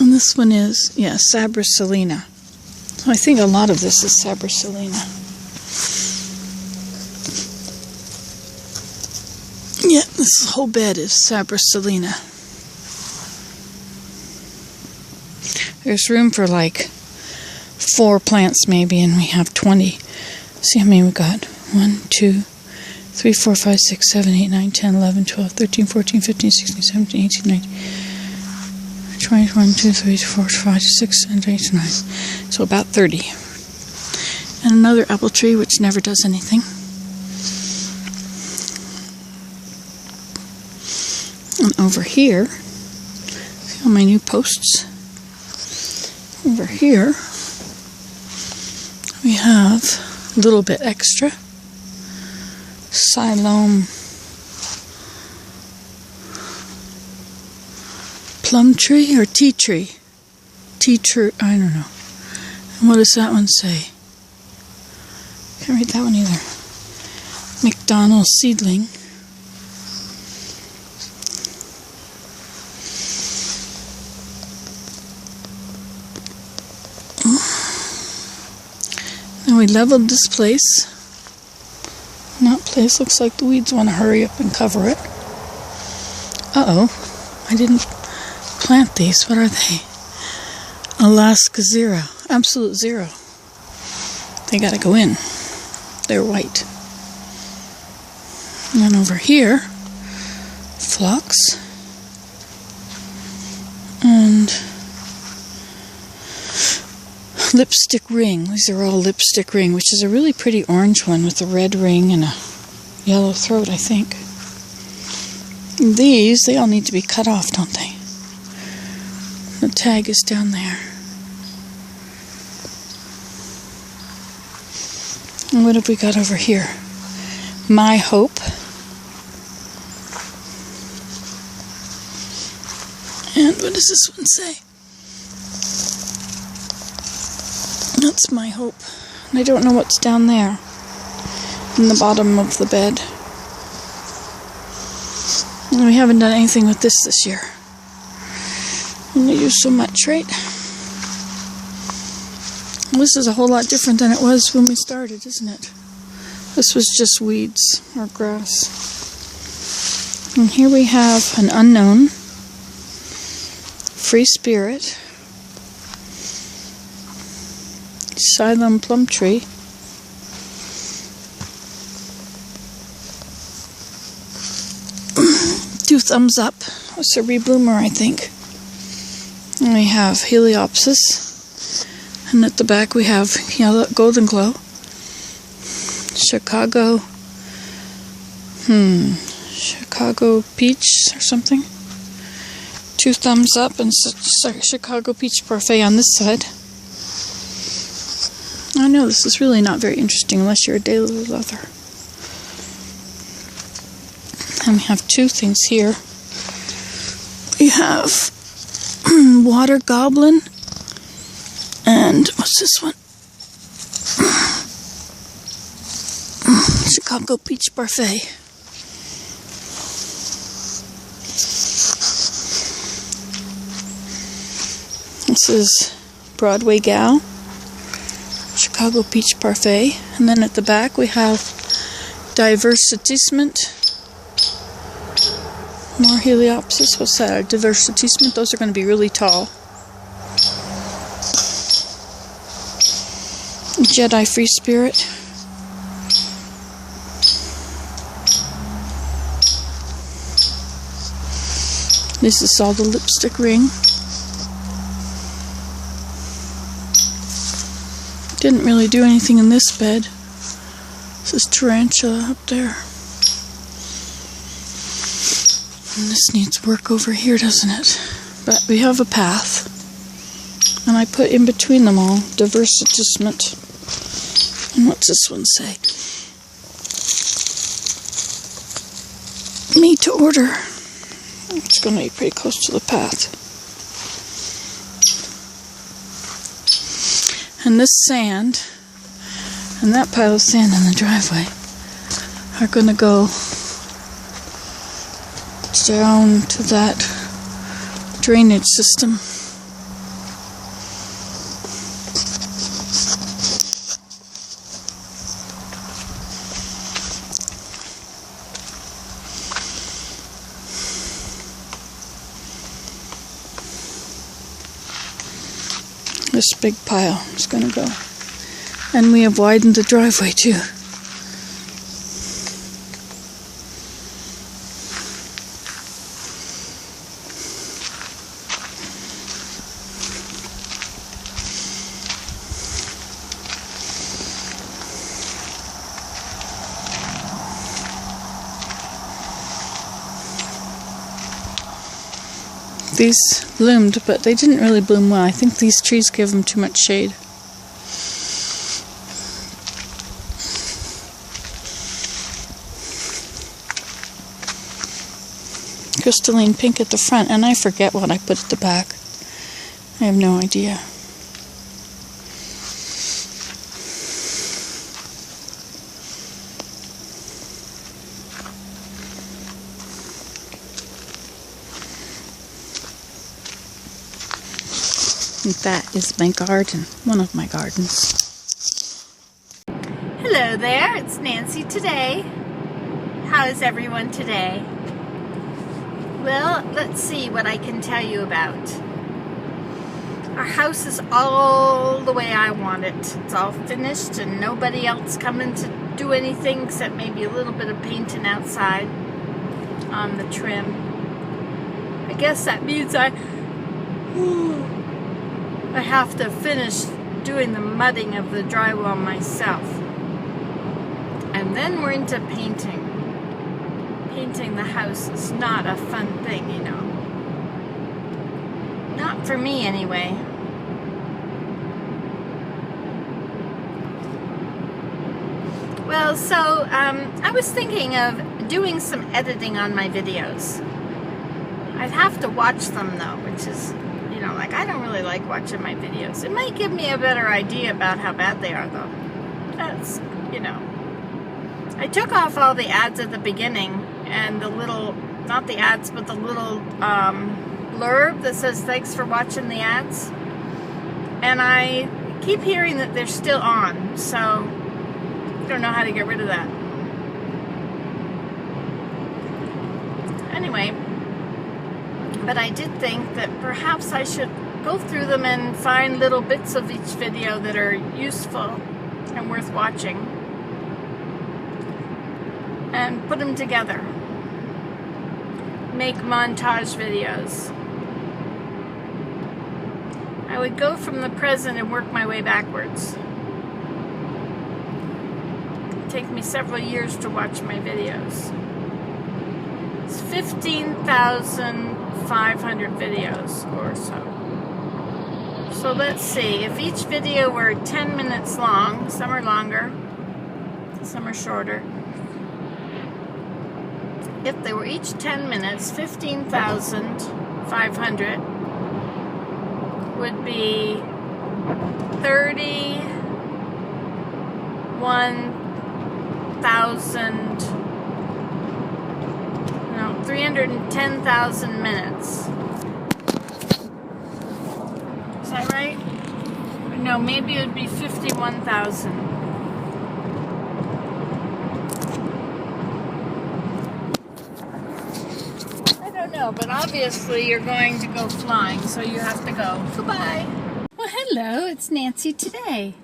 And this one is, Sabrasalina. So I think a lot of this is Sabrasalina. Yeah, this whole bed is Sabrasalina. There's room for like 4 plants maybe, and we have 20. See how many we got? 1, 2, 3, 4, 5, 6, 7, 8, 9, 10, 11, 12, 13, 14, 15, 16, 17, 18, 19, 20, 1, 2, 3, 4, 5, 6, 7, 8, 9. So about 30. And another apple tree which never does anything. And over here, see all my new posts? Over here, we have a little bit extra Siloam plum tree or tea tree? Tea tree, I don't know. And what does that one say? Can't read that one either. McDonald's seedling. And we leveled this place. That place looks like the weeds want to hurry up and cover it. Uh-oh. I didn't plant these. What are they? Alaska Zero. Absolute Zero. They gotta go in. They're white. And then over here, phlox. And lipstick ring. These are all lipstick ring, which is a really pretty orange one with a red ring and a yellow throat, I think. And these, they all need to be cut off, don't they? The tag is down there. And what have we got over here? My Hope. And what does this one say? That's My Hope. And I don't know what's down there in the bottom of the bed. And we haven't done anything with this year. Only use so much, right? Well, this is a whole lot different than it was when we started, isn't it? This was just weeds or grass. And here we have an unknown Free Spirit, Siloam plum tree, Two Thumbs Up, it's a rebloomer, I think. And we have Heliopsis, and at the back we have Yellow Golden Glow, Chicago Peach or something. Two Thumbs Up and Chicago Peach Parfait on this side. I know this is really not very interesting unless you're a daily lover. And we have two things here. We have Water Goblin and what's this one? Chicago Peach Parfait. This is Broadway Gal, Chicago Peach Parfait, and then at the back we have Divertissement, more Heliopsis. What's that? A Divertissement? Those are going to be really tall. Jedi Free Spirit. This is all the lipstick ring. Didn't really do anything in this bed. This is Tarantula up there. And this needs work over here, doesn't it? But we have a path. And I put in between them all Divertissement. And what's this one say? Made to order. It's going to be pretty close to the path. And this sand and that pile of sand in the driveway are going to go down to that drainage system. This big pile is going to go. And we have widened the driveway too. These bloomed, but they didn't really bloom well. I think these trees give them too much shade. Crystalline pink at the front, and I forget what I put at the back. I have no idea. And that is my garden, one of my gardens. Hello there, it's Nancy today. How is everyone today? Well, let's see what I can tell you about. Our house is all the way I want it. It's all finished and nobody else coming to do anything except maybe a little bit of painting outside on the trim. I guess that means I have to finish doing the mudding of the drywall myself. And then we're into painting. Painting the house is not a fun thing, you know. Not for me, anyway. Well, so I was thinking of doing some editing on my videos. I'd have to watch them, though, which is, you know, like, I don't really like watching my videos. It might give me a better idea about how bad they are, though. That's, you know. I took off all the ads at the beginning and the little, not the ads, but the little blurb that says thanks for watching the ads. And I keep hearing that they're still on, so I don't know how to get rid of that. Anyway, but I did think that perhaps I should go through them and find little bits of each video that are useful and worth watching and put them together. Make montage videos. I would go from the present and work my way backwards. It'd take me several years to watch my videos. It's 15,500 videos or so. So let's see, if each video were 10 minutes long, some are longer, some are shorter. If they were each 10 minutes, 15,500 would be 310,000 minutes. Is that right? No, maybe it would be 51,000. I don't know, but obviously you're going to go flying, so you have to go. Goodbye. Well, hello, it's Nancy today.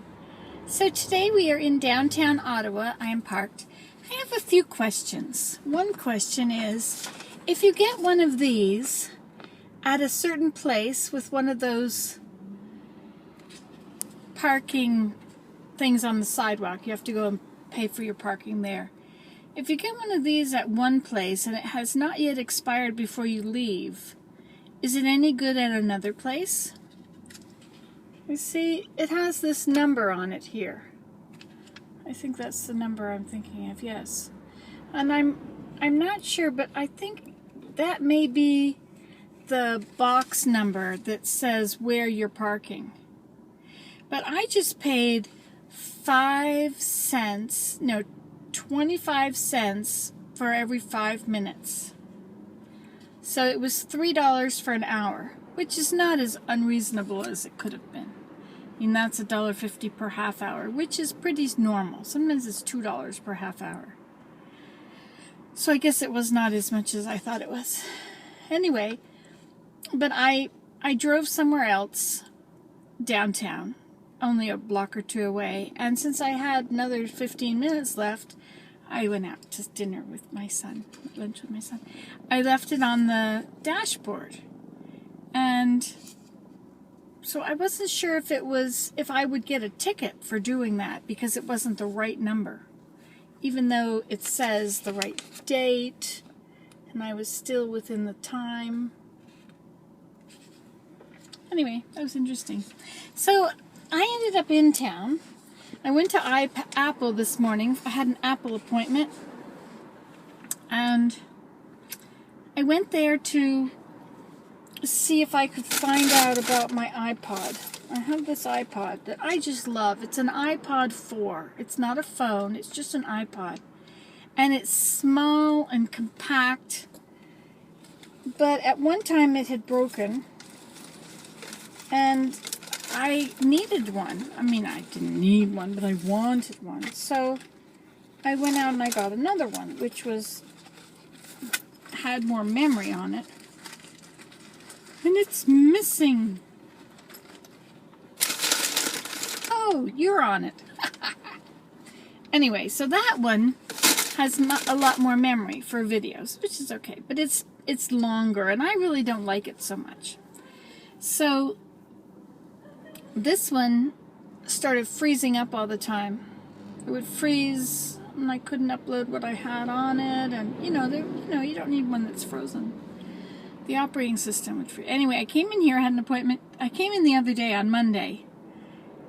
So today we are in downtown Ottawa. I am parked. I have a few questions. One question is, if you get one of these at a certain place with one of those parking things on the sidewalk, you have to go and pay for your parking there. If you get one of these at one place and it has not yet expired before you leave, is it any good at another place? You see, it has this number on it here. I think that's the number I'm thinking of, yes. And I'm not sure, but I think that may be the box number that says where you're parking. But I just paid 25 cents for every 5 minutes. So it was $3 for an hour, which is not as unreasonable as it could have been. I mean, that's $1.50 per half hour, which is pretty normal. Sometimes it's $2 per half hour. So I guess it was not as much as I thought it was. Anyway, but I drove somewhere else downtown, only a block or two away, and since I had another 15 minutes left, I went out to dinner with my son, lunch with my son. I left it on the dashboard, and so I wasn't sure if I would get a ticket for doing that because it wasn't the right number, even though it says the right date, and I was still within the time. Anyway, that was interesting. So I ended up in town. I went to Apple this morning. I had an Apple appointment. And I went there to see if I could find out about my iPod. I have this iPod that I just love. It's an iPod 4. It's not a phone. It's just an iPod. And it's small and compact. But at one time it had broken. And I needed one. I mean, I didn't need one, but I wanted one. So I went out and I got another one, which had more memory on it. And it's missing. Oh, you're on it. Anyway, so that one has a lot more memory for videos, which is okay. But it's longer, and I really don't like it so much. So this one started freezing up all the time. It would freeze, and I couldn't upload what I had on it. And you don't need one that's frozen. The operating system would freeze. Anyway, I came in here. I had an appointment. I came in the other day on Monday,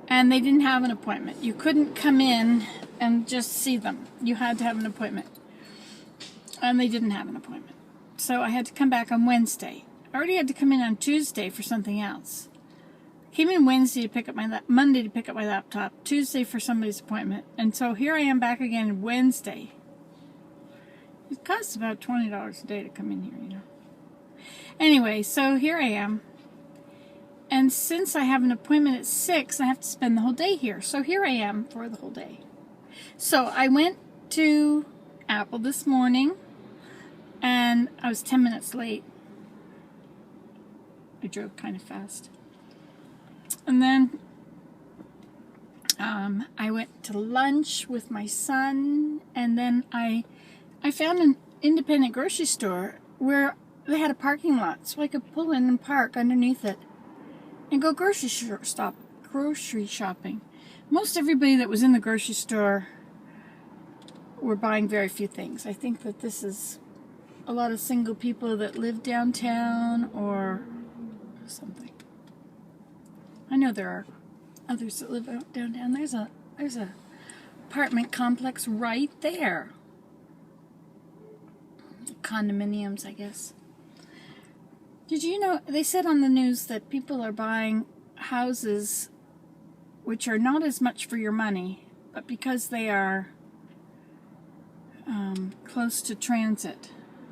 and they didn't have an appointment. You couldn't come in and just see them. You had to have an appointment, and they didn't have an appointment. So I had to come back on Wednesday. I already had to come in on Tuesday for something else. Came in Wednesday to pick up Monday to pick up my laptop, Tuesday for somebody's appointment, and so here I am back again Wednesday. It costs about $20 a day to come in here, you know. Anyway, so here I am, and since I have an appointment at 6, I have to spend the whole day here. So here I am for the whole day. So I went to Apple this morning, and I was 10 minutes late. I drove kind of fast. And then I went to lunch with my son, and then I found an independent grocery store where they had a parking lot, so I could pull in and park underneath it and go grocery shopping. Most everybody that was in the grocery store were buying very few things. I think that this is a lot of single people that live downtown or something. I know there are others that live out downtown. There's a apartment complex right there. Condominiums, I guess. Did you know, they said on the news that people are buying houses which are not as much for your money, but because they are close to transit,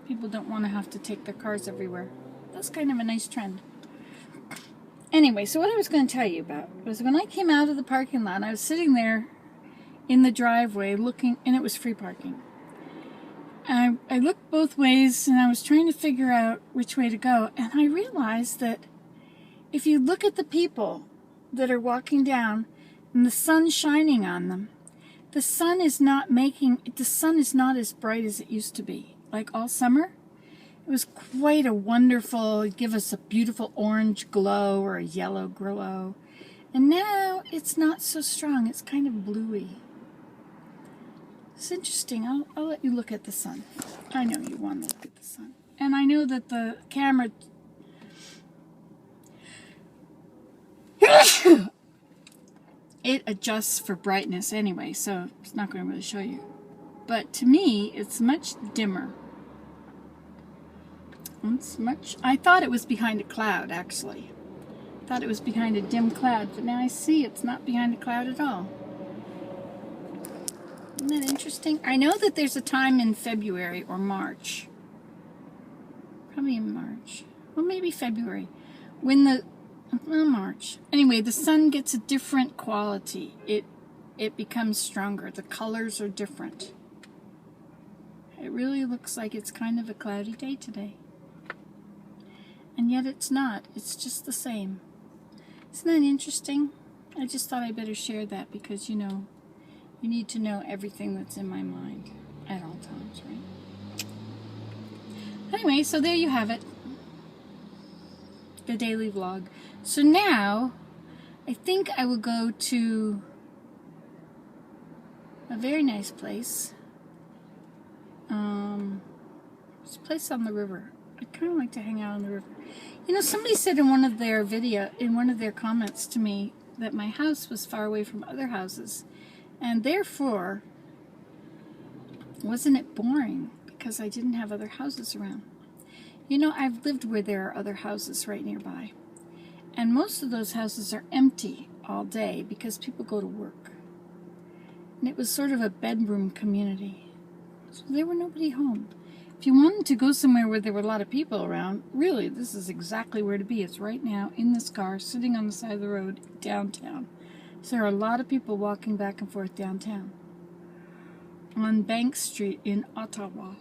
people don't want to have to take their cars everywhere. That's kind of a nice trend. Anyway, so what I was going to tell you about was when I came out of the parking lot, I was sitting there in the driveway looking, and it was free parking. I looked both ways, and I was trying to figure out which way to go, and I realized that if you look at the people that are walking down and the sun's shining on them, the sun is not as bright as it used to be. Like all summer, it was quite a wonderful, give us a beautiful orange glow or a yellow glow. And now it's not so strong, it's kind of bluey. It's interesting. I'll let you look at the sun. I know you want to look at the sun. And I know that the camera it adjusts for brightness anyway, so it's not going to really show you. But to me, it's much dimmer. I thought it was behind a cloud, actually. I thought it was behind a dim cloud, but now I see it's not behind a cloud at all. Isn't that interesting? I know that there's a time in February or March. Probably in March. Well, maybe February. When March. Anyway, the sun gets a different quality. It becomes stronger. The colors are different. It really looks like it's kind of a cloudy day today. And yet it's not. It's just the same. Isn't that interesting? I just thought I'd better share that because, you know, you need to know everything that's in my mind at all times, right? Anyway, so there you have it. The daily vlog. So now, I think I will go to a very nice place. It's a place on the river. I kind of like to hang out on the river. You know, somebody said in one of their comments to me that my house was far away from other houses, and therefore, wasn't it boring because I didn't have other houses around? You know, I've lived where there are other houses right nearby, and most of those houses are empty all day because people go to work. And it was sort of a bedroom community, so there were nobody home. If you wanted to go somewhere where there were a lot of people around, really, this is exactly where to be. It's right now in this car, sitting on the side of the road, downtown. So there are a lot of people walking back and forth downtown. On Bank Street in Ottawa.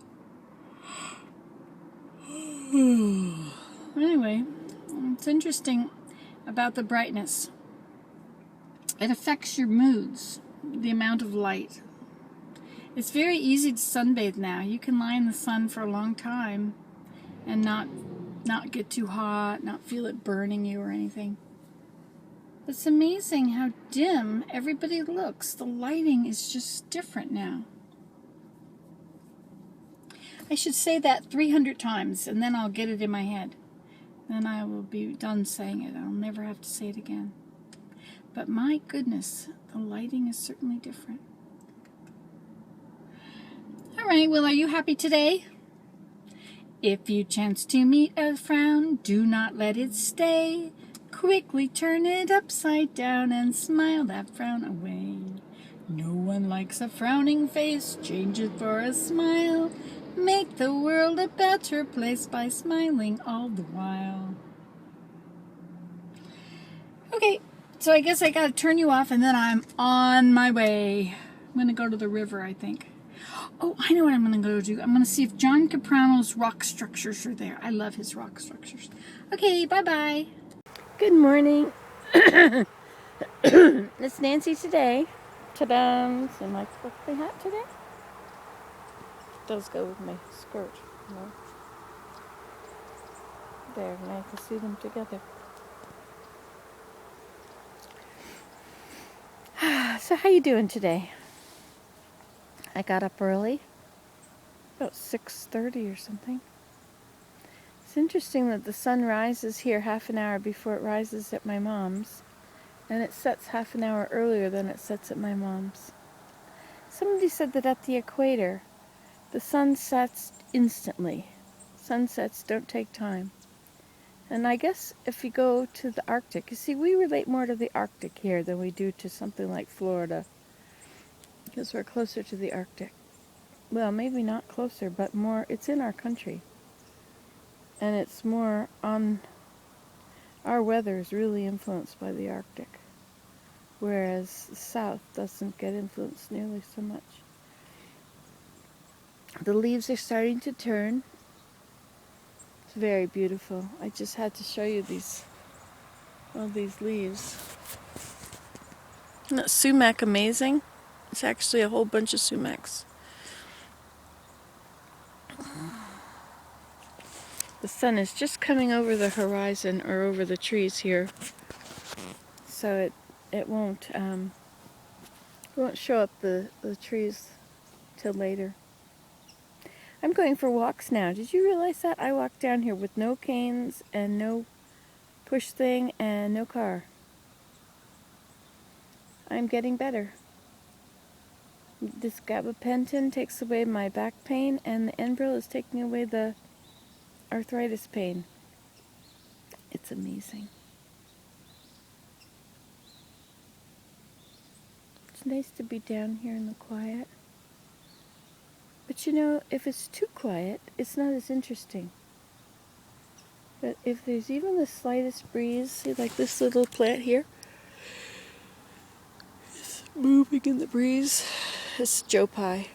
Anyway, it's interesting about the brightness. It affects your moods, the amount of light. It's very easy to sunbathe now. You can lie in the sun for a long time and not get too hot, not feel it burning you or anything. It's amazing how dim everybody looks. The lighting is just different now. I should say that 300 times and then I'll get it in my head. Then I will be done saying it. I'll never have to say it again. But my goodness, the lighting is certainly different. All right, well, are you happy today? If you chance to meet a frown, do not let it stay. Quickly turn it upside down and smile that frown away. No one likes a frowning face, change it for a smile. Make the world a better place by smiling all the while. Okay, so I guess I gotta turn you off and then I'm on my way. I'm gonna go to the river, I think. Oh, I know what I'm going to go do. I'm going to see if John Caprano's rock structures are there. I love his rock structures. Okay, bye-bye. Good morning. It's Nancy today. Ta-da! See my sparkly hat today? It does go with my skirt, you know. There, now I can see them together. So how you doing today? I got up early, about 6:30 or something. It's interesting that the sun rises here half an hour before it rises at my mom's. and it sets half an hour earlier than it sets at my mom's. Somebody said that at the equator, the sun sets instantly. Sunsets don't take time. And I guess if you go to the Arctic, you see, we relate more to the Arctic here than we do to something like Florida, because we're closer to the Arctic. Well, maybe not closer, but more, it's in our country. And it's more on, our weather is really influenced by the Arctic, whereas the South doesn't get influenced nearly so much. The leaves are starting to turn. It's very beautiful. I just had to show you all these leaves. Isn't that sumac amazing? It's actually a whole bunch of sumacs. The sun is just coming over the horizon or over the trees here, so it won't show up the trees till later. I'm going for walks now. Did you realize that? I walked down here with no canes and no push thing and no car. I'm getting better. This gabapentin takes away my back pain, and the Enbrel is taking away the arthritis pain. It's amazing. It's nice to be down here in the quiet. But you know, if it's too quiet, it's not as interesting. But if there's even the slightest breeze, see, like this little plant here, it's moving in the breeze. It's Joe Pye.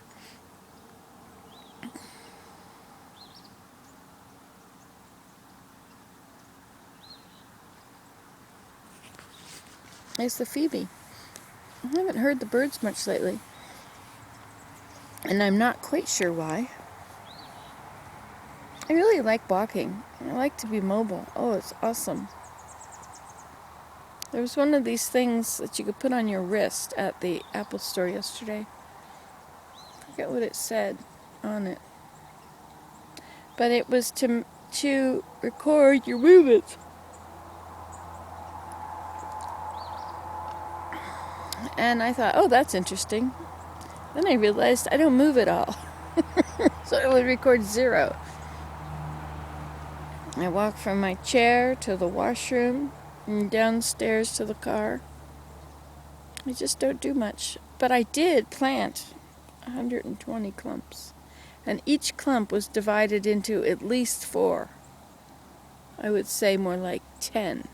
There's the phoebe. I haven't heard the birds much lately, and I'm not quite sure why. I really like walking. I like to be mobile. Oh, it's awesome. There was one of these things that you could put on your wrist at the Apple store yesterday. I forget what it said on it. But it was to record your movements. And I thought, oh, that's interesting. Then I realized I don't move at all. So it would record 0. I walk from my chair to the washroom and downstairs to the car. I just don't do much. But I did plant 120 clumps. And each clump was divided into at least 4. I would say more like 10.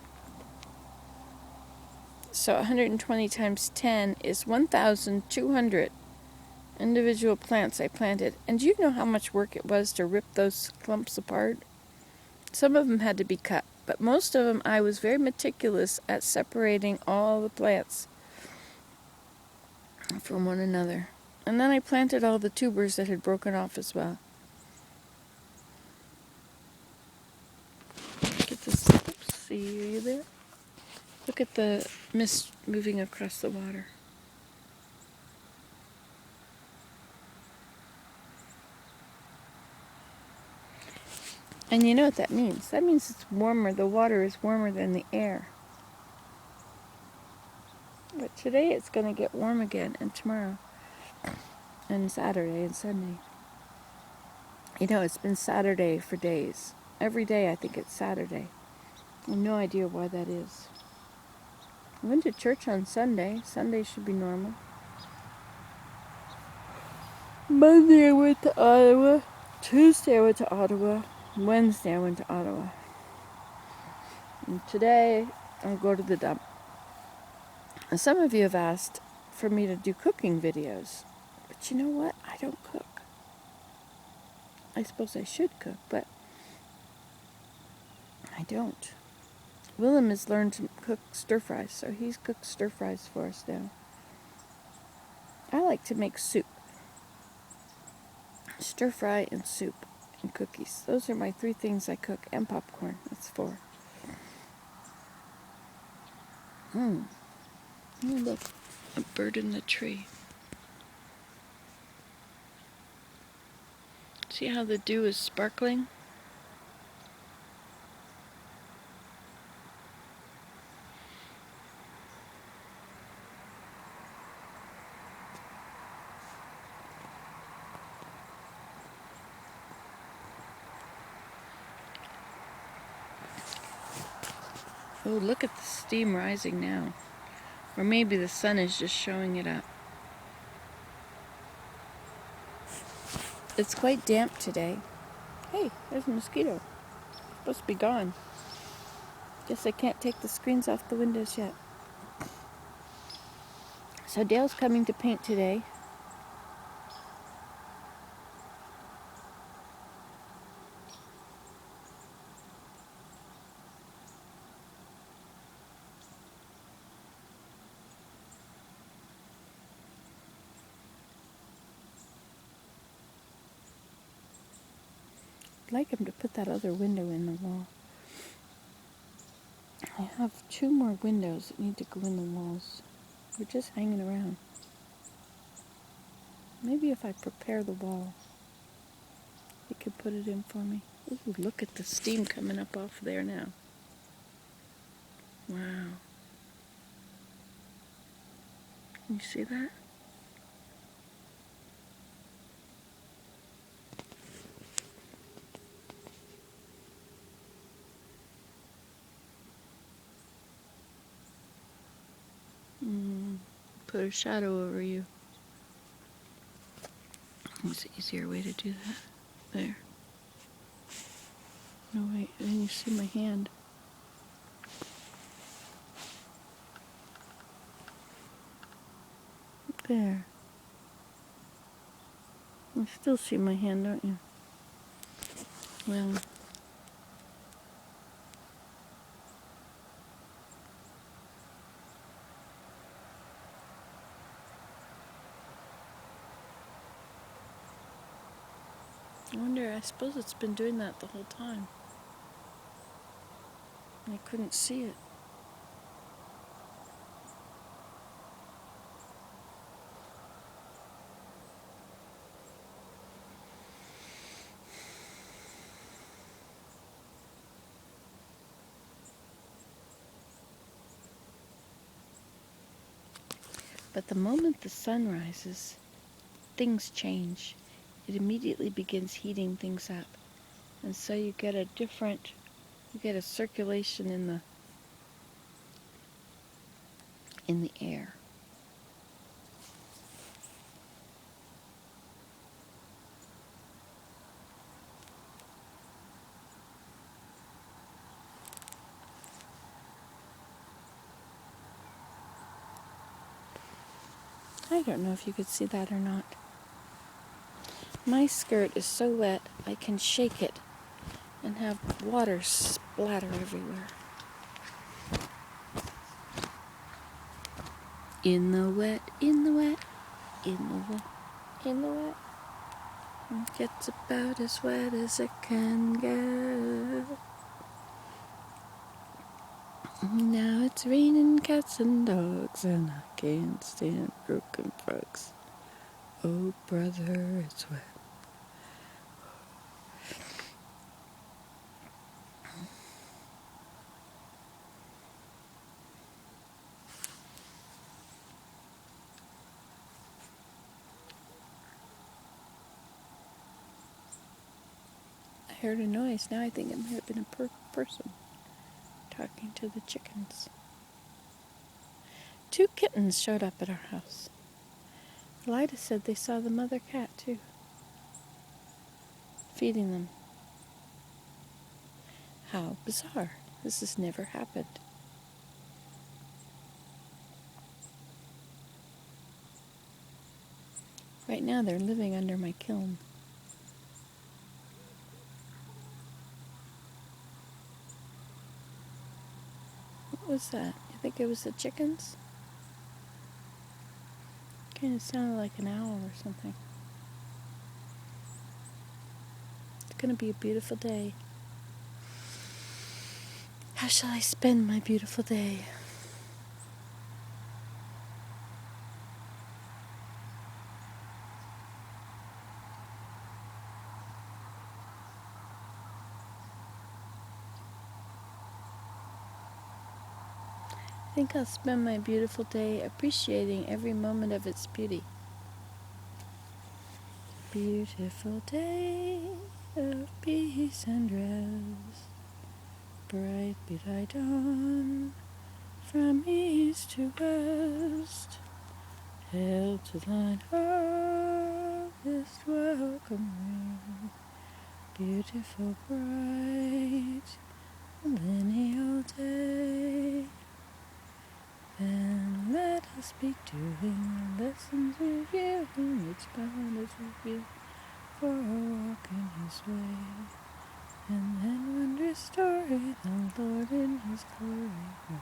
So 120 times 10 is 1,200 individual plants I planted. And do you know how much work it was to rip those clumps apart? Some of them had to be cut, but most of them I was very meticulous at separating all the plants from one another. And then I planted all the tubers that had broken off as well. Look at this. Oops, see, are you there? Look at the mist moving across the water. And you know what that means? That means it's warmer. The water is warmer than the air. But today it's going to get warm again, and tomorrow, and Saturday and Sunday. You know, it's been Saturday for days. Every day I think it's Saturday. I have no idea why that is. I went to church on Sunday. Sunday should be normal. Monday I went to Ottawa. Tuesday I went to Ottawa. Wednesday I went to Ottawa. And today I'll go to the dump. And some of you have asked for me to do cooking videos. But you know what? I don't cook. I suppose I should cook, but I don't. Willem has learned to cook stir fries, so he's cooked stir fries for us now. I like to make soup. Stir fry and soup and cookies. Those are my 3 things I cook, and popcorn. That's 4. Oh, look, a bird in the tree. See how the dew is sparkling? Oh, look at the steam rising now. Or maybe the sun is just showing it up. It's quite damp today. Hey, there's a mosquito. It's supposed to be gone. Guess I can't take the screens off the windows yet. So Dale's coming to paint today. I'd like him to put that other window in the wall. I have 2 more windows that need to go in the walls. They're just hanging around. Maybe if I prepare the wall, he could put it in for me. Ooh, look at the steam coming up off there now. Wow. Can you see that? Put a shadow over you. It's an easier way to do that. There. No, wait, then you see my hand. There. You still see my hand, don't you? Well, I suppose it's been doing that the whole time. I couldn't see it. But the moment the sun rises, things change. It immediately begins heating things up. And so you get a circulation in the air. I don't know if you could see that or not. My skirt is so wet I can shake it and have water splatter everywhere. In the wet, in the wet, in the wet, in the wet. It gets about as wet as it can get. Now it's raining cats and dogs, and I can't stand broken frogs. Oh, brother, it's wet. I heard a noise. Now I think it might have been a person talking to the chickens. 2 kittens showed up at our house. Elida said they saw the mother cat, too, feeding them. How bizarre. This has never happened. Right now they're living under my kiln. What was that? You think it was the chickens? Kind of sounded like an owl or something. It's going to be a beautiful day. How shall I spend my beautiful day? I think I'll spend my beautiful day appreciating every moment of its beauty. Beautiful day of peace and rest. bright be thy dawn, from east to west. Hail to thine harvest, welcome ring, beautiful bright lineal day. Then let us be doing lessons revealing its boundless reveal for a walk in his way. And then wondrous story, the Lord in his glory will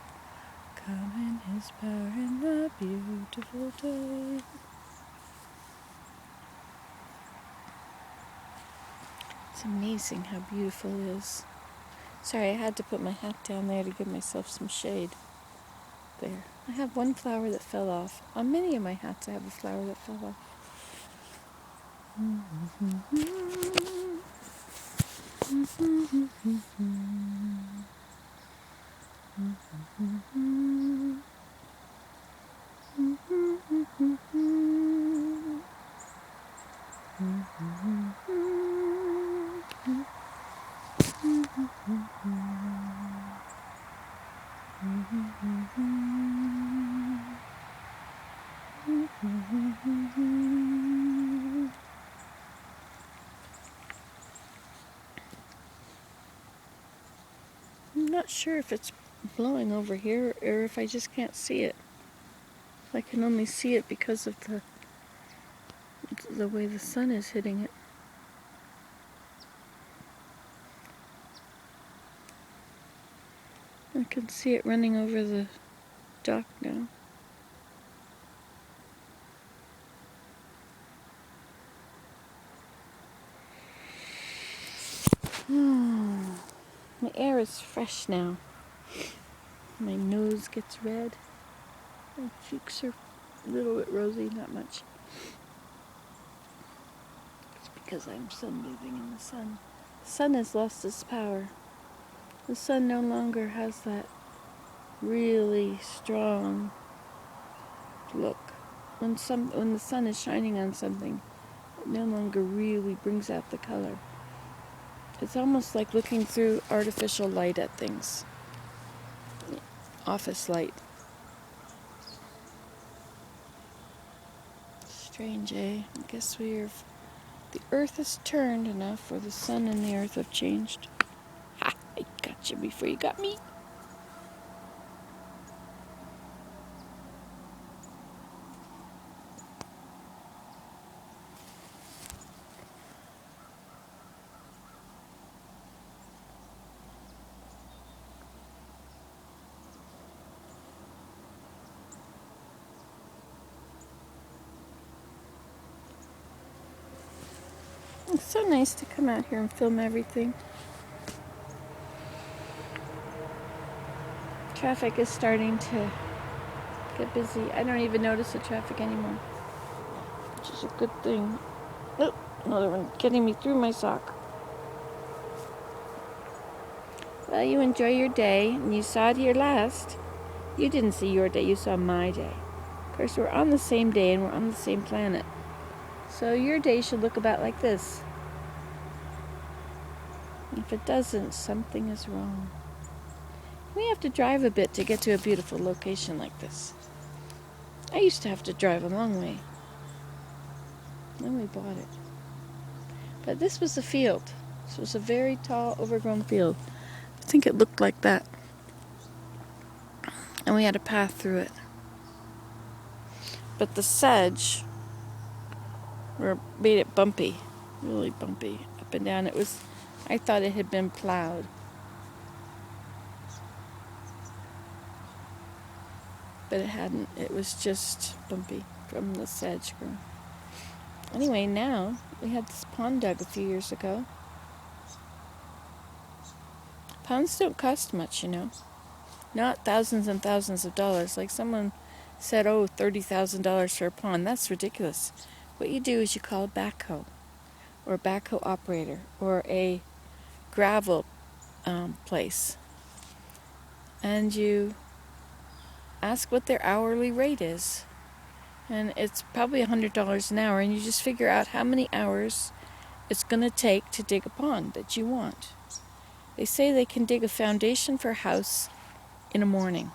come in his power in the beautiful day. It's amazing how beautiful it is. Sorry, I had to put my hat down there to give myself some shade. There. I have one flower that fell off. On many of my hats I have a flower that fell off. I'm not sure if it's blowing over here or if I just can't see it. I can only see it because of the way the sun is hitting it. I can see it running over the dock now. My air is fresh now. My nose gets red. My cheeks are a little bit rosy, not much. It's because I'm sunbathing in the sun. The sun has lost its power. The sun no longer has that really strong look. When the sun is shining on something, it no longer really brings out the color. It's almost like looking through artificial light at things. Office light. Strange, eh? I guess the earth has turned enough where the sun and the earth have changed. Ha! I got you before you got me. It's so nice to come out here and film everything. Traffic is starting to get busy. I don't even notice the traffic anymore, which is a good thing. Oh, another one getting me through my sock. Well, you enjoy your day, and you saw it here last. You didn't see your day, you saw my day. Of course, we're on the same day and we're on the same planet. So your day should look about like this. If it doesn't, something is wrong. We have to drive a bit to get to a beautiful location like this. I used to have to drive a long way. Then we bought it. But this was a field. This was a very tall, overgrown field. I think it looked like that. And we had a path through it. But the sedge made it bumpy, really bumpy, up and down. I thought it had been plowed. But it hadn't. It was just bumpy from the sedge growing. Anyway, now we had this pond dug a few years ago. Ponds don't cost much, you know. Not thousands and thousands of dollars. Like someone said, oh, $30,000 for a pond. That's ridiculous. What you do is you call a backhoe, or a backhoe operator, or a gravel place. And you ask what their hourly rate is. And it's probably $100 an hour, and you just figure out how many hours it's going to take to dig a pond that you want. They say they can dig a foundation for a house in a morning.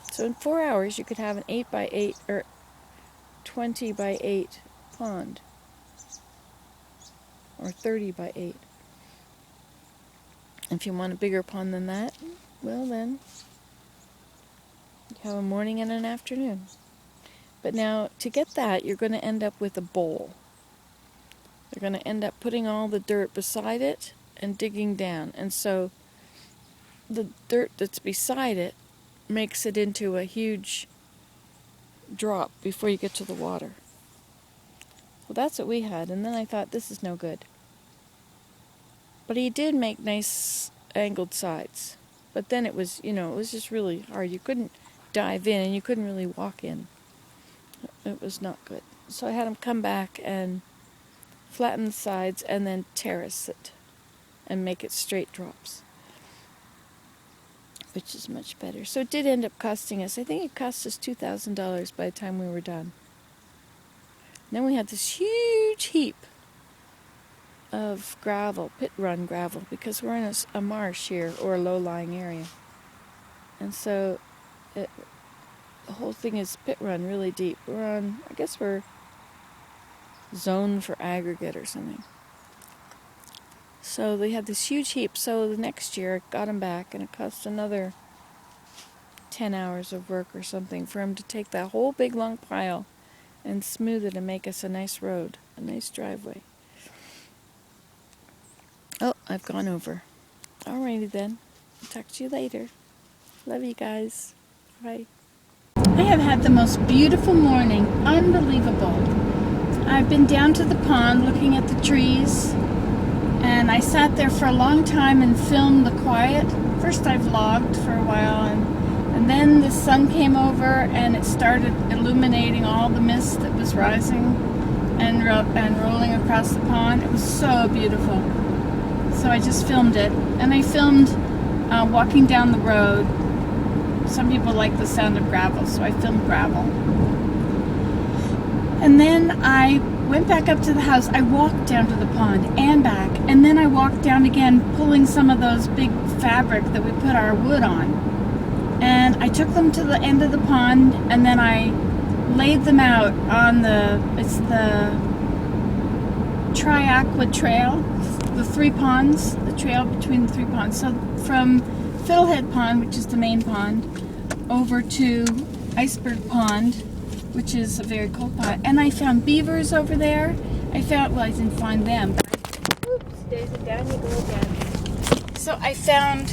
So in 4 hours you could have an 8 by 8 or 20 by 8 pond. Or 30 by 8. If you want a bigger pond than that, well then, you have a morning and an afternoon. But now, to get that, you're going to end up with a bowl. They're going to end up putting all the dirt beside it and digging down. And so, the dirt that's beside it makes it into a huge drop before you get to the water. Well, that's what we had, and then I thought, this is no good. But he did make nice angled sides. But then it was, it was just really hard. You couldn't dive in, and you couldn't really walk in. It was not good. So I had him come back and flatten the sides and then terrace it and make it straight drops, which is much better. So it did end up costing us, I think it cost us $2,000 by the time we were done. Then we had this huge heap of gravel, pit run gravel, because we're in a marsh here, or a low-lying area. And so the whole thing is pit run really deep. I guess we're zoned for aggregate or something. So they had this huge heap. So the next year I got him back, and it cost another 10 hours of work or something for him to take that whole big long pile and smooth it and make us a nice road, a nice driveway. Oh, I've gone over. Alrighty then. Talk to you later. Love you guys. Bye. I have had the most beautiful morning. Unbelievable. I've been down to the pond looking at the trees, and I sat there for a long time and filmed the quiet. First I vlogged for a while, and then the sun came over and it started illuminating all the mist that was rising and rolling across the pond. It was so beautiful. So I just filmed it, and I filmed walking down the road. Some people like the sound of gravel, so I filmed gravel. And then I went back up to the house. I walked down to the pond and back, and then I walked down again, pulling some of those big fabric that we put our wood on. And I took them to the end of the pond, and then I laid them out on it's the Triaqua Trail, the 3 ponds, the trail between the 3 ponds. So from Fiddlehead Pond, which is the main pond, over to Iceberg Pond, which is a very cold pond. And I found beavers over there. I didn't find them. Oops, Daisy, down you go again. So I found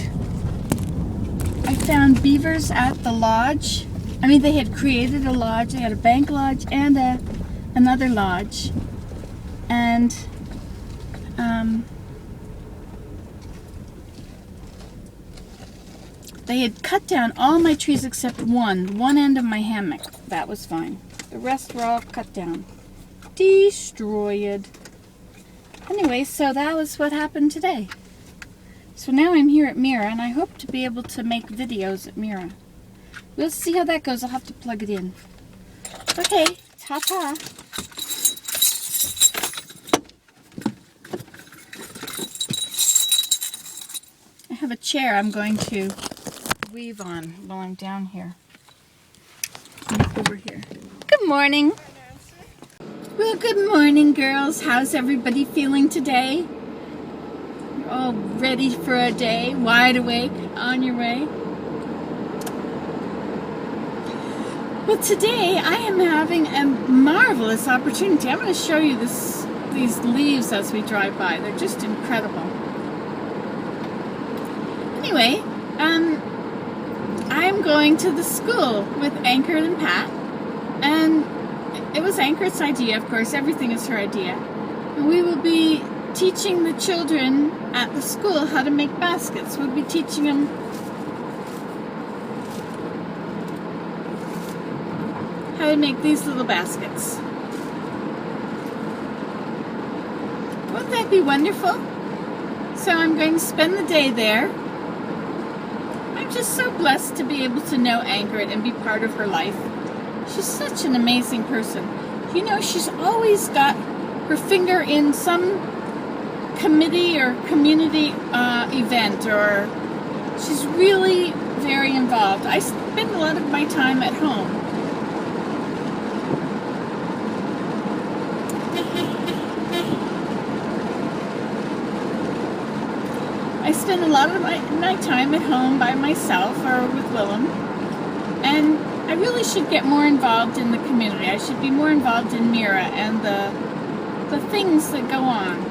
beavers at the lodge. I mean, they had created a lodge. They had a bank lodge and another lodge. And they had cut down all my trees except one end of my hammock. That was fine. The rest were all cut down. Destroyed. Anyway, so that was what happened today. So now I'm here at Mira, and I hope to be able to make videos at Mira. We'll see how that goes. I'll have to plug it in. Okay, ta-ta. I have a chair I'm going to weave on while I'm down here. Over here. Good morning. Well, good morning, girls. How's everybody feeling today? You're all ready for a day, wide awake, on your way? Well, today I am having a marvelous opportunity. I'm going to show you these leaves as we drive by. They're just incredible. Anyway, I'm going to the school with Anchor and Pat, and it was Anchor's idea, of course. Everything is her idea. And we will be teaching the children at the school how to make baskets. We'll be teaching them how to make these little baskets. Won't that be wonderful? So I'm going to spend the day there. I'm just so blessed to be able to know Anchoret and be part of her life. She's such an amazing person. You know, she's always got her finger in some committee or community event, or she's really very involved. I spend a lot of my time at home. I spend a lot of my time at home by myself or with Willem, and I really should get more involved in the community. I should be more involved in Mira and the things that go on.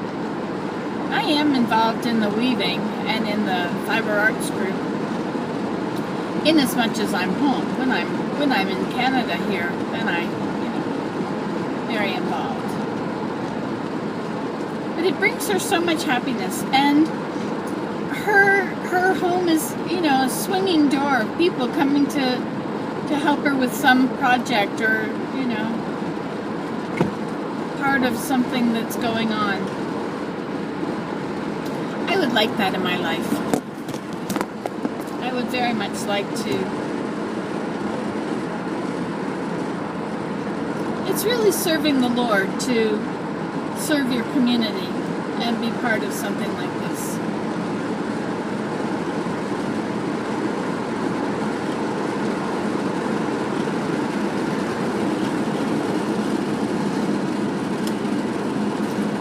I am involved in the weaving and in the fiber arts group, in as much as I'm home. When I'm in Canada here, then I, very involved. But it brings her so much happiness, and her home is, a swinging door of people coming to help her with some project or, part of something that's going on. I would like that in my life. I would very much like to. It's really serving the Lord to serve your community and be part of something like this.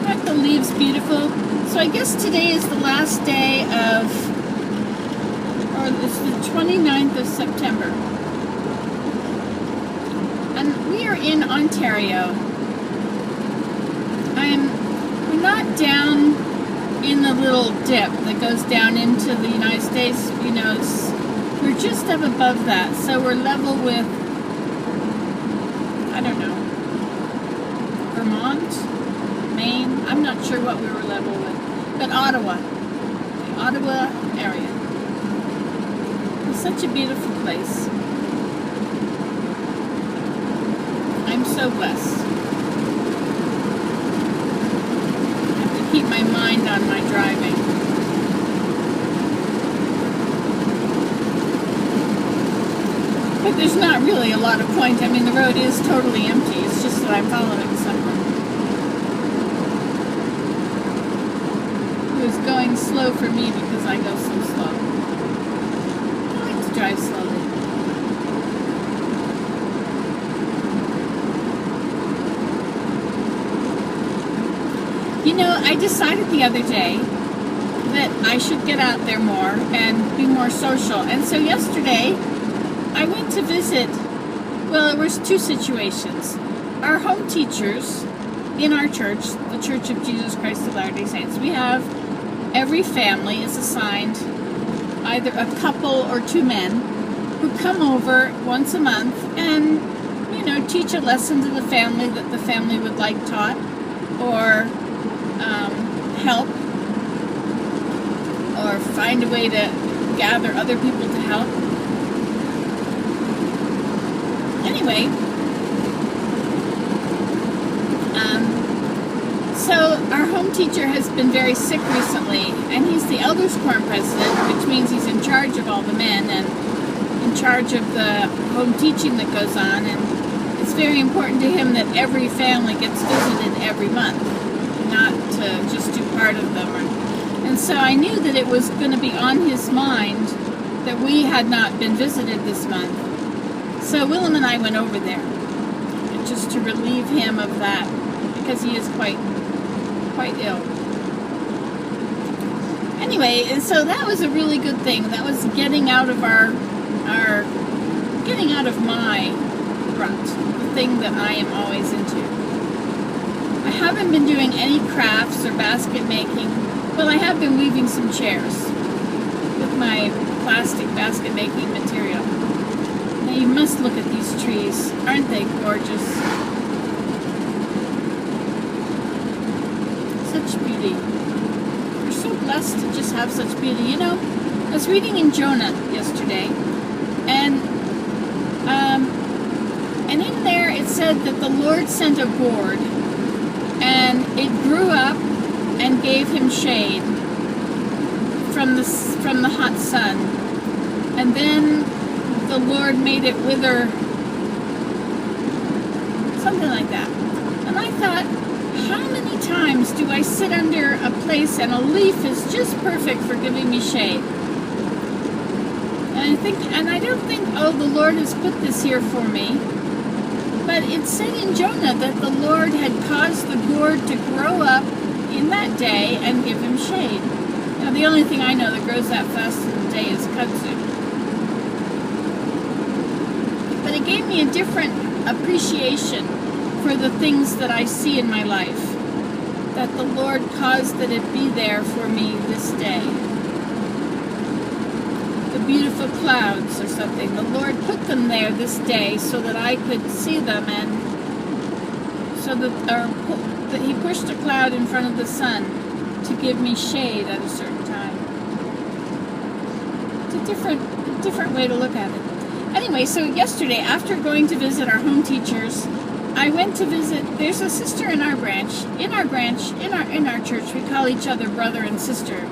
Aren't the leaves beautiful? So I guess today is the last day it's the 29th of September. And we are in Ontario. We're not down in the little dip that goes down into the United States. We're just up above that. So we're level with, I don't know, Vermont, Maine. I'm not sure what we were level with. But Ottawa. The Ottawa area. It's such a beautiful place. I'm so blessed. I have to keep my mind on my driving. But there's not really a lot of point. I mean, the road is totally empty. It's just that I'm following someone who is going slow for me because I go so slow. I like to drive slowly. I decided the other day that I should get out there more and be more social. And so yesterday, I went to visit, there was two situations. Our home teachers in our church, the Church of Jesus Christ of Latter-day Saints, we have every family is assigned either a couple or two men who come over once a month and, teach a lesson to the family that the family would like taught, or help, or find a way to gather other people to help. Anyway, so our home teacher has been very sick recently, and he's the elders quorum president, which means he's in charge of all the men and in charge of the home teaching that goes on, and it's very important to him that every family gets visited every month, not to just do part of them. And so I knew that it was going to be on his mind that we had not been visited this month. So Willem and I went over there just to relieve him of that, because he is quite ill. Anyway, and so that was a really good thing. That was getting out of getting out of my rut, the thing that I am always into. I haven't been doing any crafts or basket making. Well, I have been weaving some chairs with my plastic basket making material. Now you must look at these trees. Aren't they gorgeous? Such beauty. We're so blessed to just have such beauty. I was reading in Jonah yesterday, and in there it said that the Lord sent a gourd, and it grew up and gave him shade from the hot sun, and then the Lord made it wither, something like that. And I thought, How many times do I sit under a place and a leaf is just perfect for giving me shade? And I don't think, oh, the Lord has put this here for me. But it said in Jonah that the Lord had caused the gourd to grow up in that day and give him shade. Now, the only thing I know that grows that fast in the day is kudzu. But it gave me a different appreciation for the things that I see in my life, that the Lord caused that it be there for me this day. The beautiful clouds or something, the Lord put them there this day so that I could see them, and so that He pushed a cloud in front of the sun to give me shade at a certain time. It's a different way to look at it. Anyway, so yesterday, after going to visit our home teachers, I went to visit. There's a sister in our branch. In our church, we call each other brother and sister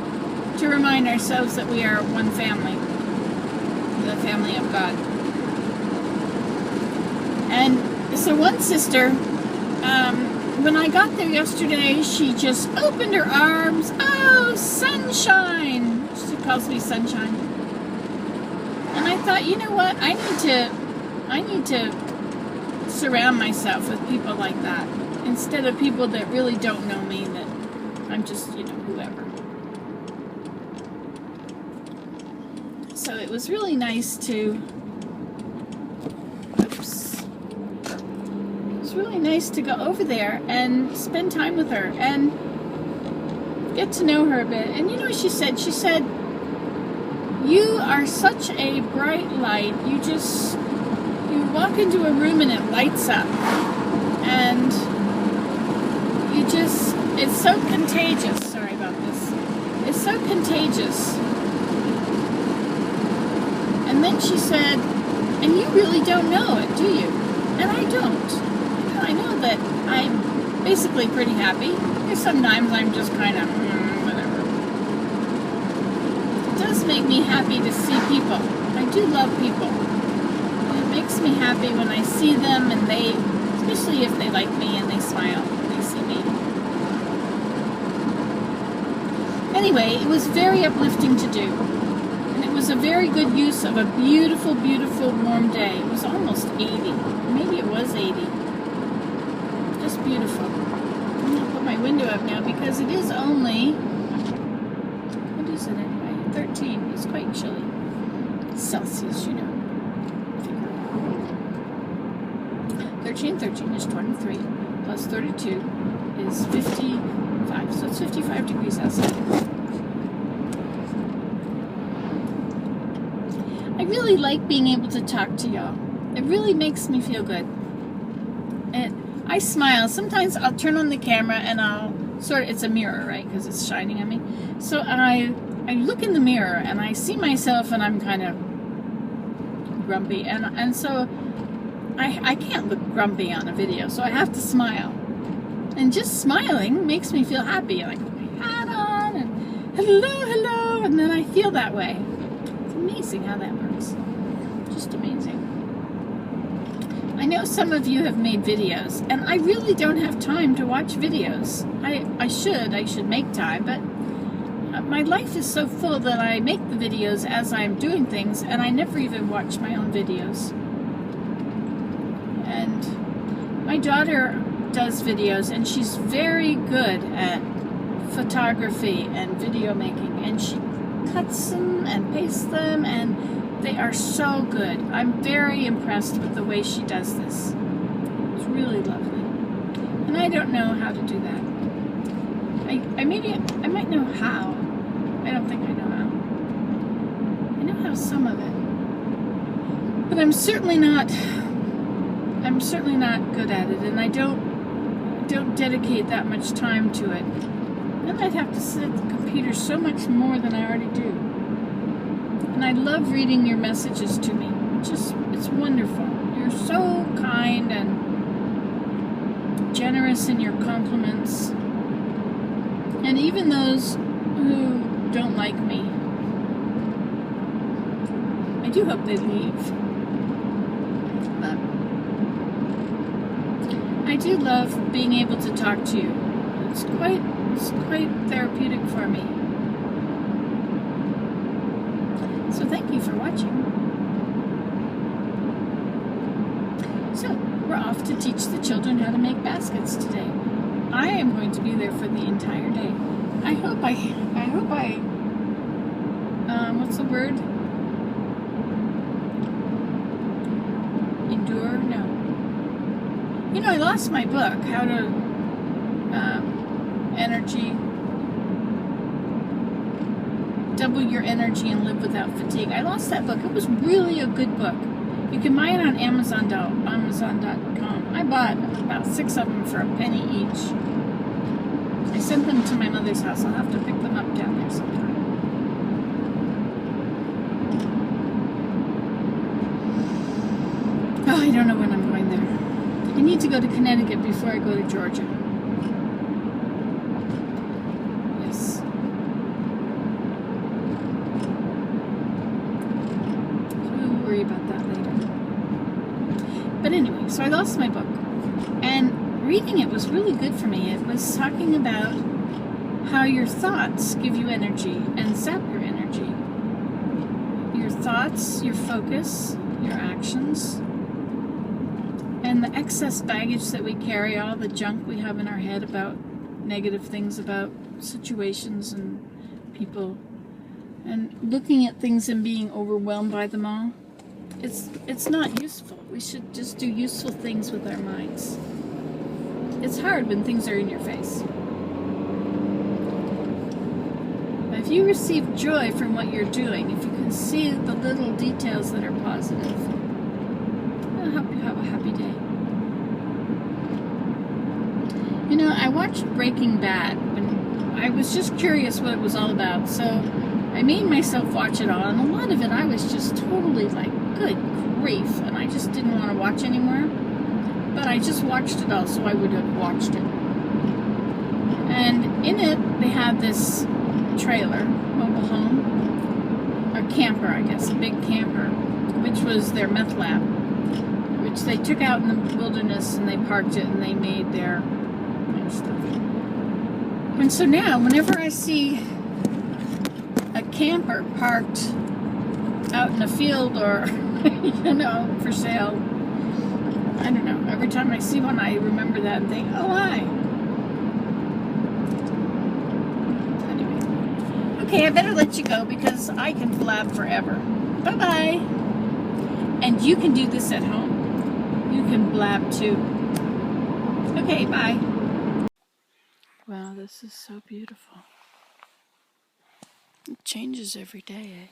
to remind ourselves that we are one family, the family of God. And so one sister, when I got there yesterday, she just opened her arms. Oh, sunshine! She calls me sunshine. And I thought, you know what? I need to surround myself with people like that instead of people that really don't know me, that I'm just, whoever. So it was really nice to go over there and spend time with her and get to know her a bit. And you know what she said? She said, you are such a bright light. You walk into a room and it lights up. And it's so contagious. Sorry about this. It's so contagious. And then she said, and you really don't know it, do you? And I don't. I know that I'm basically pretty happy. Sometimes I'm just kind of, whatever. It does make me happy to see people. I do love people. And it makes me happy when I see them and they, especially if they like me and they smile when they see me. Anyway, it was very uplifting to do. And it was a very good use of a beautiful, beautiful warm day. It was almost 80. Maybe it was 80. Just beautiful. I'm going to put my window up now because it is only, what is it anyway? 13. It's quite chilly. Celsius, 13 is 23, plus 32 is 55. So it's 55 degrees outside. I really like being able to talk to y'all. It really makes me feel good. And I smile. Sometimes I'll turn on the camera and I'll it's a mirror, right? Because it's shining at me. So I look in the mirror and I see myself and I'm kind of grumpy. And so I can't look grumpy on a video. So I have to smile. And just smiling makes me feel happy. I put my hat on and hello. And then I feel that way. It's amazing how that works. Just amazing. I know some of you have made videos, and I really don't have time to watch videos. I should make time, but my life is so full that I make the videos as I'm doing things, and I never even watch my own videos. And my daughter does videos, and she's very good at photography and video making, and she cuts them and pastes them, and they are so good. I'm very impressed with the way she does this. It's really lovely. And I don't know how to do that. I might know how. I don't think I know how. I know how some of it. But I'm certainly not good at it, and I don't dedicate that much time to it. Then I'd have to sit at the computer so much more than I already do. And I love reading your messages to me. It's wonderful. You're so kind and generous in your compliments. And even those who don't like me, I do hope they leave. But I do love being able to talk to you. It's quite therapeutic for me. So thank you for watching. So we're off to teach the children how to make baskets today. I am going to be there for the entire day. I hope I what's the word? Endure? No. You know, I lost my book, How to Double Your Energy and Live Without Fatigue. I lost that book. It was really a good book. You can buy it on Amazon.com. I bought about 6 of them for a penny each. I sent them to my mother's house. I'll have to pick them up down there sometime. Oh, I don't know when I'm going there. I need to go to Connecticut before I go to Georgia. Yes. So we'll worry about that later. But anyway, so I lost my book. And reading it was really good for me. It was talking about how your thoughts give you energy and sap your energy. Your thoughts, your focus, your actions, and the excess baggage that we carry, all the junk we have in our head about negative things about situations and people, and looking at things and being overwhelmed by them all. It's not useful. We should just do useful things with our minds. It's hard when things are in your face. If you receive joy from what you're doing, if you can see the little details that are positive, it'll help you have a happy day. You know, I watched Breaking Bad, and I was just curious what it was all about, so I made myself watch it all, and a lot of it I was just totally like, good grief, and I just didn't want to watch anymore. But I just watched it all, so I would have watched it. And in it, they had this trailer, mobile home, a camper, I guess, a big camper, which was their meth lab, which they took out in the wilderness and they parked it and they made their stuff. And so now, whenever I see a camper parked out in a field or, you know, for sale, I don't know, every time I see one, I remember that and think, oh, hi. Okay, I better let you go because I can blab forever. Bye-bye. And you can do this at home. You can blab too. Okay, bye. Wow, this is so beautiful. It changes every day, eh?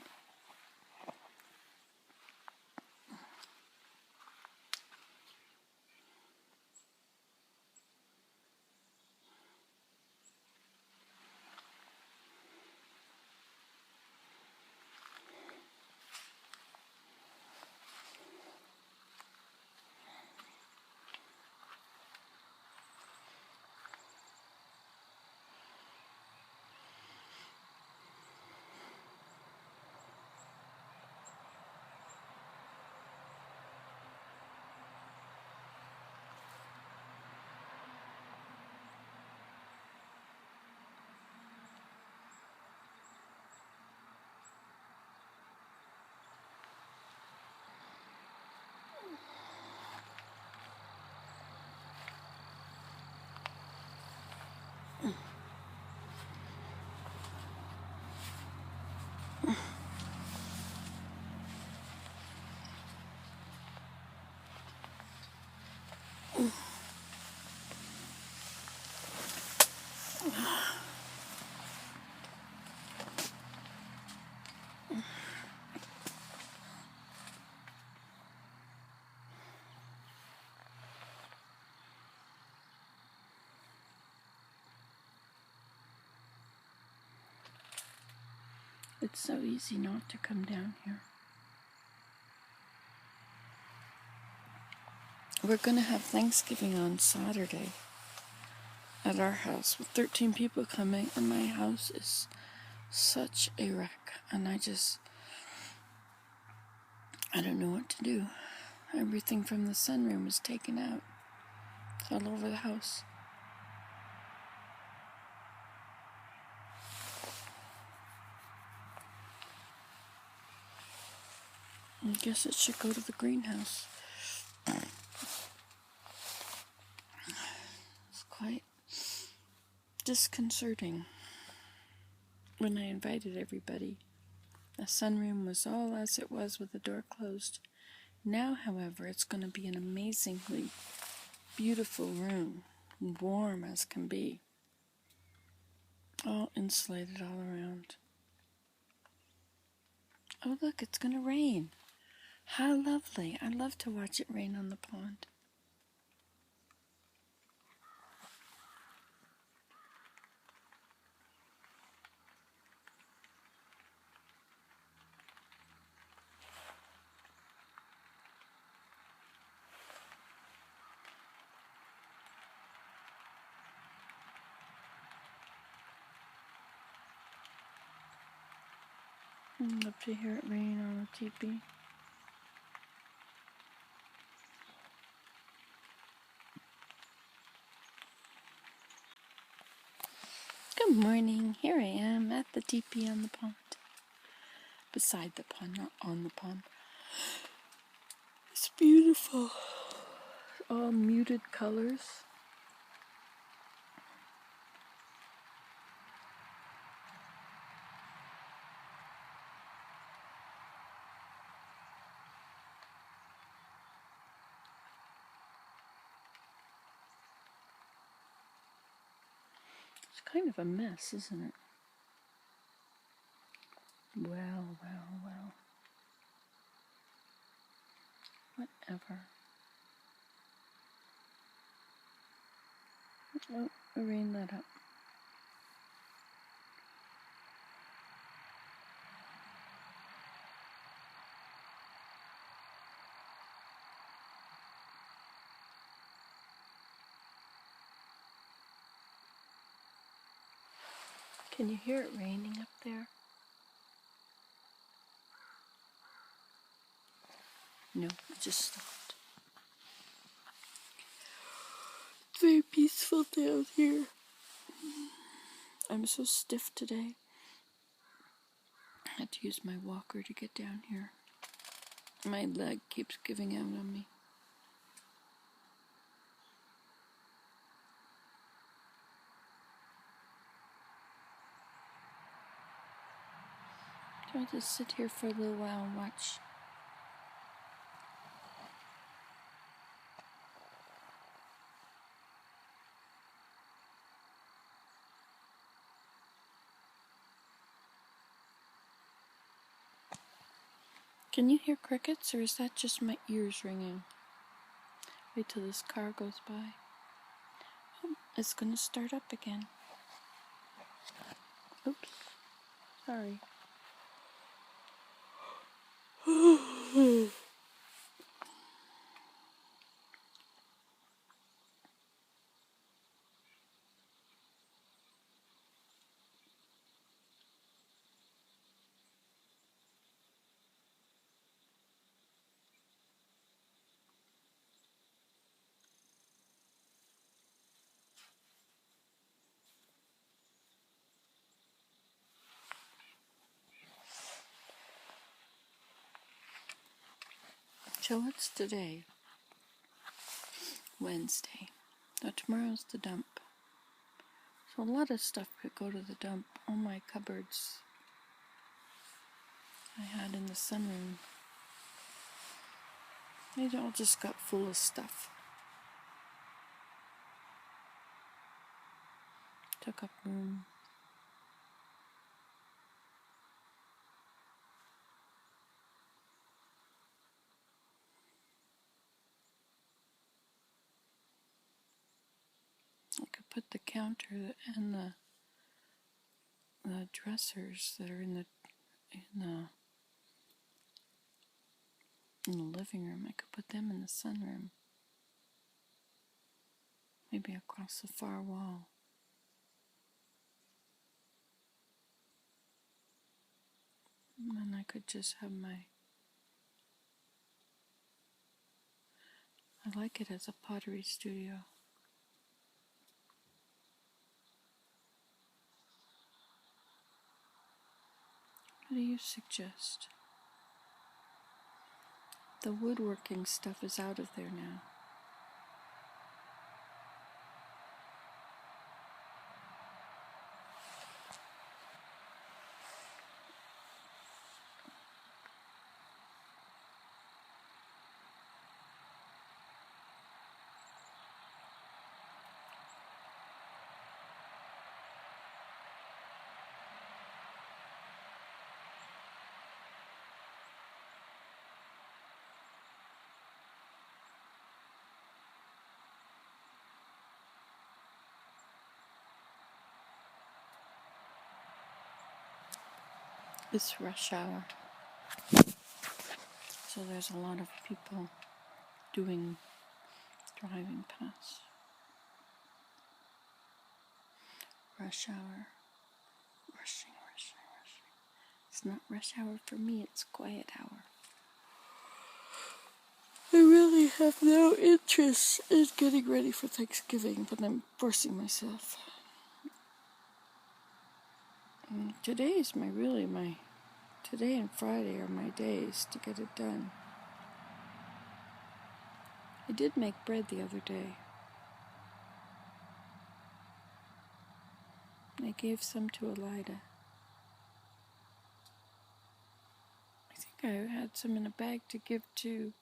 It's so easy not to come down here. We're going to have Thanksgiving on Saturday at our house with 13 people coming, and my house is such a wreck, and I don't know what to do. Everything from the sunroom is taken out. all over the house. I guess it should go to the greenhouse. It's quite disconcerting. When I invited everybody, the sunroom was all as it was with the door closed. Now, however, it's going to be an amazingly beautiful room, warm as can be, all insulated all around. Oh, look, it's going to rain. How lovely. I love to watch it rain on the pond. I'd love to hear it rain on the teepee. Good morning. Here I am at the teepee on the pond. Beside the pond, not on the pond. It's beautiful. All muted colors. It's kind of a mess, isn't it? Well. Whatever. Oh, I rained that up. Can you hear it raining up there? No, it just stopped. It's very peaceful down here. I'm so stiff today. I had to use my walker to get down here. My leg keeps giving out on me. So I'll just sit here for a little while and watch. Can you hear crickets, or is that just my ears ringing? Wait till this car goes by. Oh, it's gonna start up again. Oops. Sorry. So what's today? Wednesday. Now tomorrow's the dump. So a lot of stuff could go to the dump. All my cupboards I had in the sunroom, they all just got full of stuff. Took up room. I could put the counter and the dressers that are in the living room. I could put them in the sunroom. Maybe across the far wall. And then I could just have I like it as a pottery studio. What do you suggest? The woodworking stuff is out of there now. It's rush hour, so there's a lot of people driving past. Rush hour. Rushing. It's not rush hour for me, it's quiet hour. I really have no interest in getting ready for Thanksgiving, but I'm forcing myself. Today and Friday are my days to get it done. I did make bread the other day. I gave some to Elida. I think I had some in a bag to give to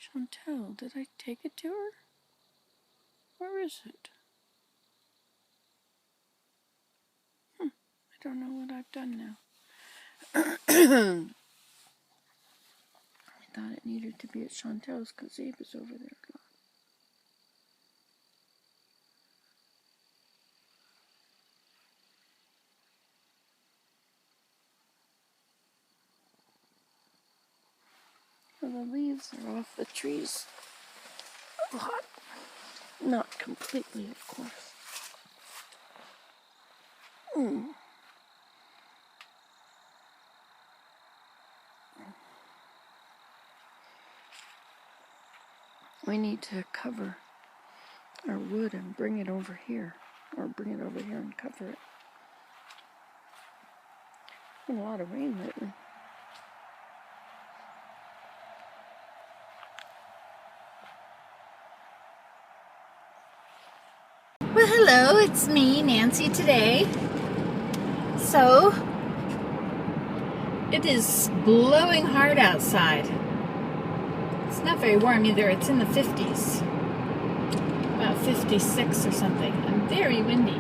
Chantel. Did I take it to her? Where is it? I don't know what I've done now. I thought it needed to be at Chantel's because Abe is over there a lot. Well, the leaves are off the trees a lot. Not completely, of course. We need to cover our wood and bring it over here. Or bring it over here and cover it. Been a lot of rain lately. Well, hello, it's me, Nancy, today. So, it is blowing hard outside. It's not very warm either, it's in the 50s. About 56 or something, and very windy.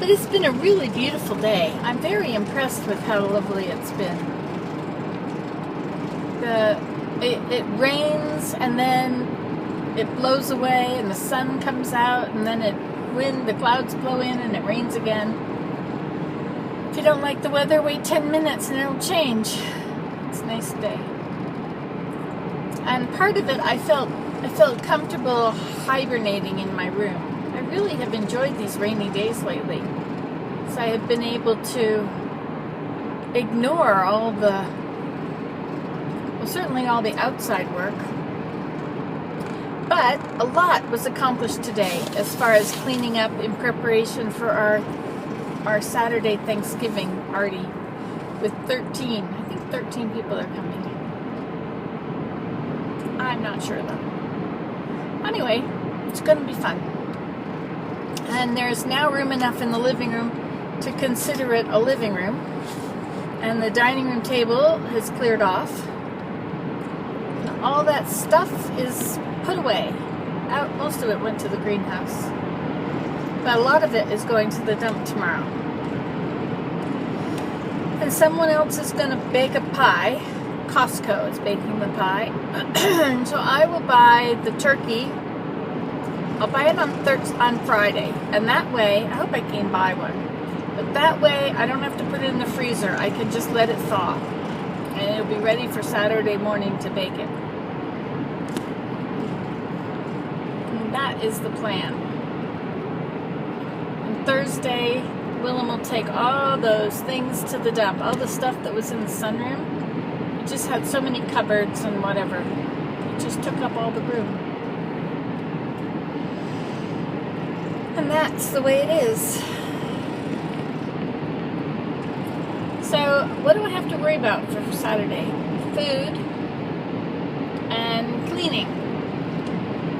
But it's been a really beautiful day. I'm very impressed with how lovely it's been. It rains and then it blows away and the sun comes out and then the clouds blow in and it rains again. If you don't like the weather, wait 10 minutes and it'll change. It's a nice day. And part of it, I felt comfortable hibernating in my room. I really have enjoyed these rainy days lately. So I have been able to ignore certainly all the outside work. But a lot was accomplished today as far as cleaning up in preparation for our Saturday Thanksgiving party with 13 people are coming. I'm not sure though. Anyway, it's going to be fun. And there's now room enough in the living room to consider it a living room. And the dining room table is cleared off. And all that stuff is put away. Most of it went to the greenhouse. But a lot of it is going to the dump tomorrow. And someone else is going to bake a pie. Costco is baking the pie. So I will buy the turkey. I'll buy it on Friday. And that way, I hope I can buy one. But that way, I don't have to put it in the freezer. I can just let it thaw. And it'll be ready for Saturday morning to bake it. And that is the plan. And Thursday, Willem will take all those things to the dump. All the stuff that was in the sunroom. It just had so many cupboards and whatever. It just took up all the room. And that's the way it is. So, what do I have to worry about for Saturday? Food and cleaning.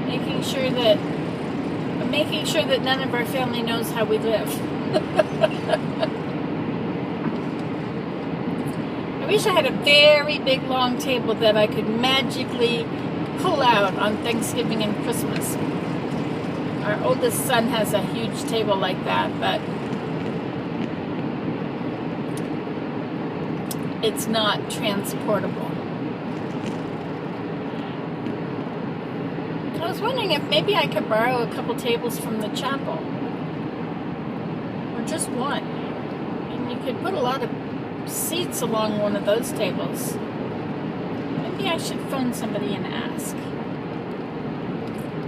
Making sure that none of our family knows how we live. I wish I had a very big long table that I could magically pull out on Thanksgiving and Christmas. Our oldest son has a huge table like that, but it's not transportable. I was wondering if maybe I could borrow a couple tables from the chapel. Or just one. And you could put a lot of seats along one of those tables. Maybe I should phone somebody and ask.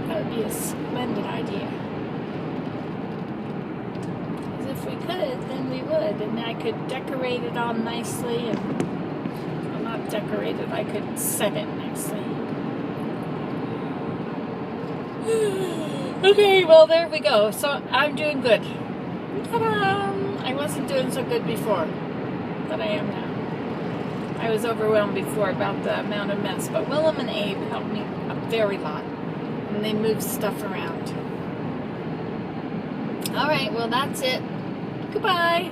That would be a splendid idea. Because if we could, then we would. And I could decorate it all nicely. And, well, not decorate it, I could set it nicely. Okay, well, there we go. So I'm doing good. Ta-da! I wasn't doing so good before, but I am now. I was overwhelmed before about the amount of mess, but Willem and Abe helped me a very lot, and they moved stuff around. All right, well, that's it. Goodbye.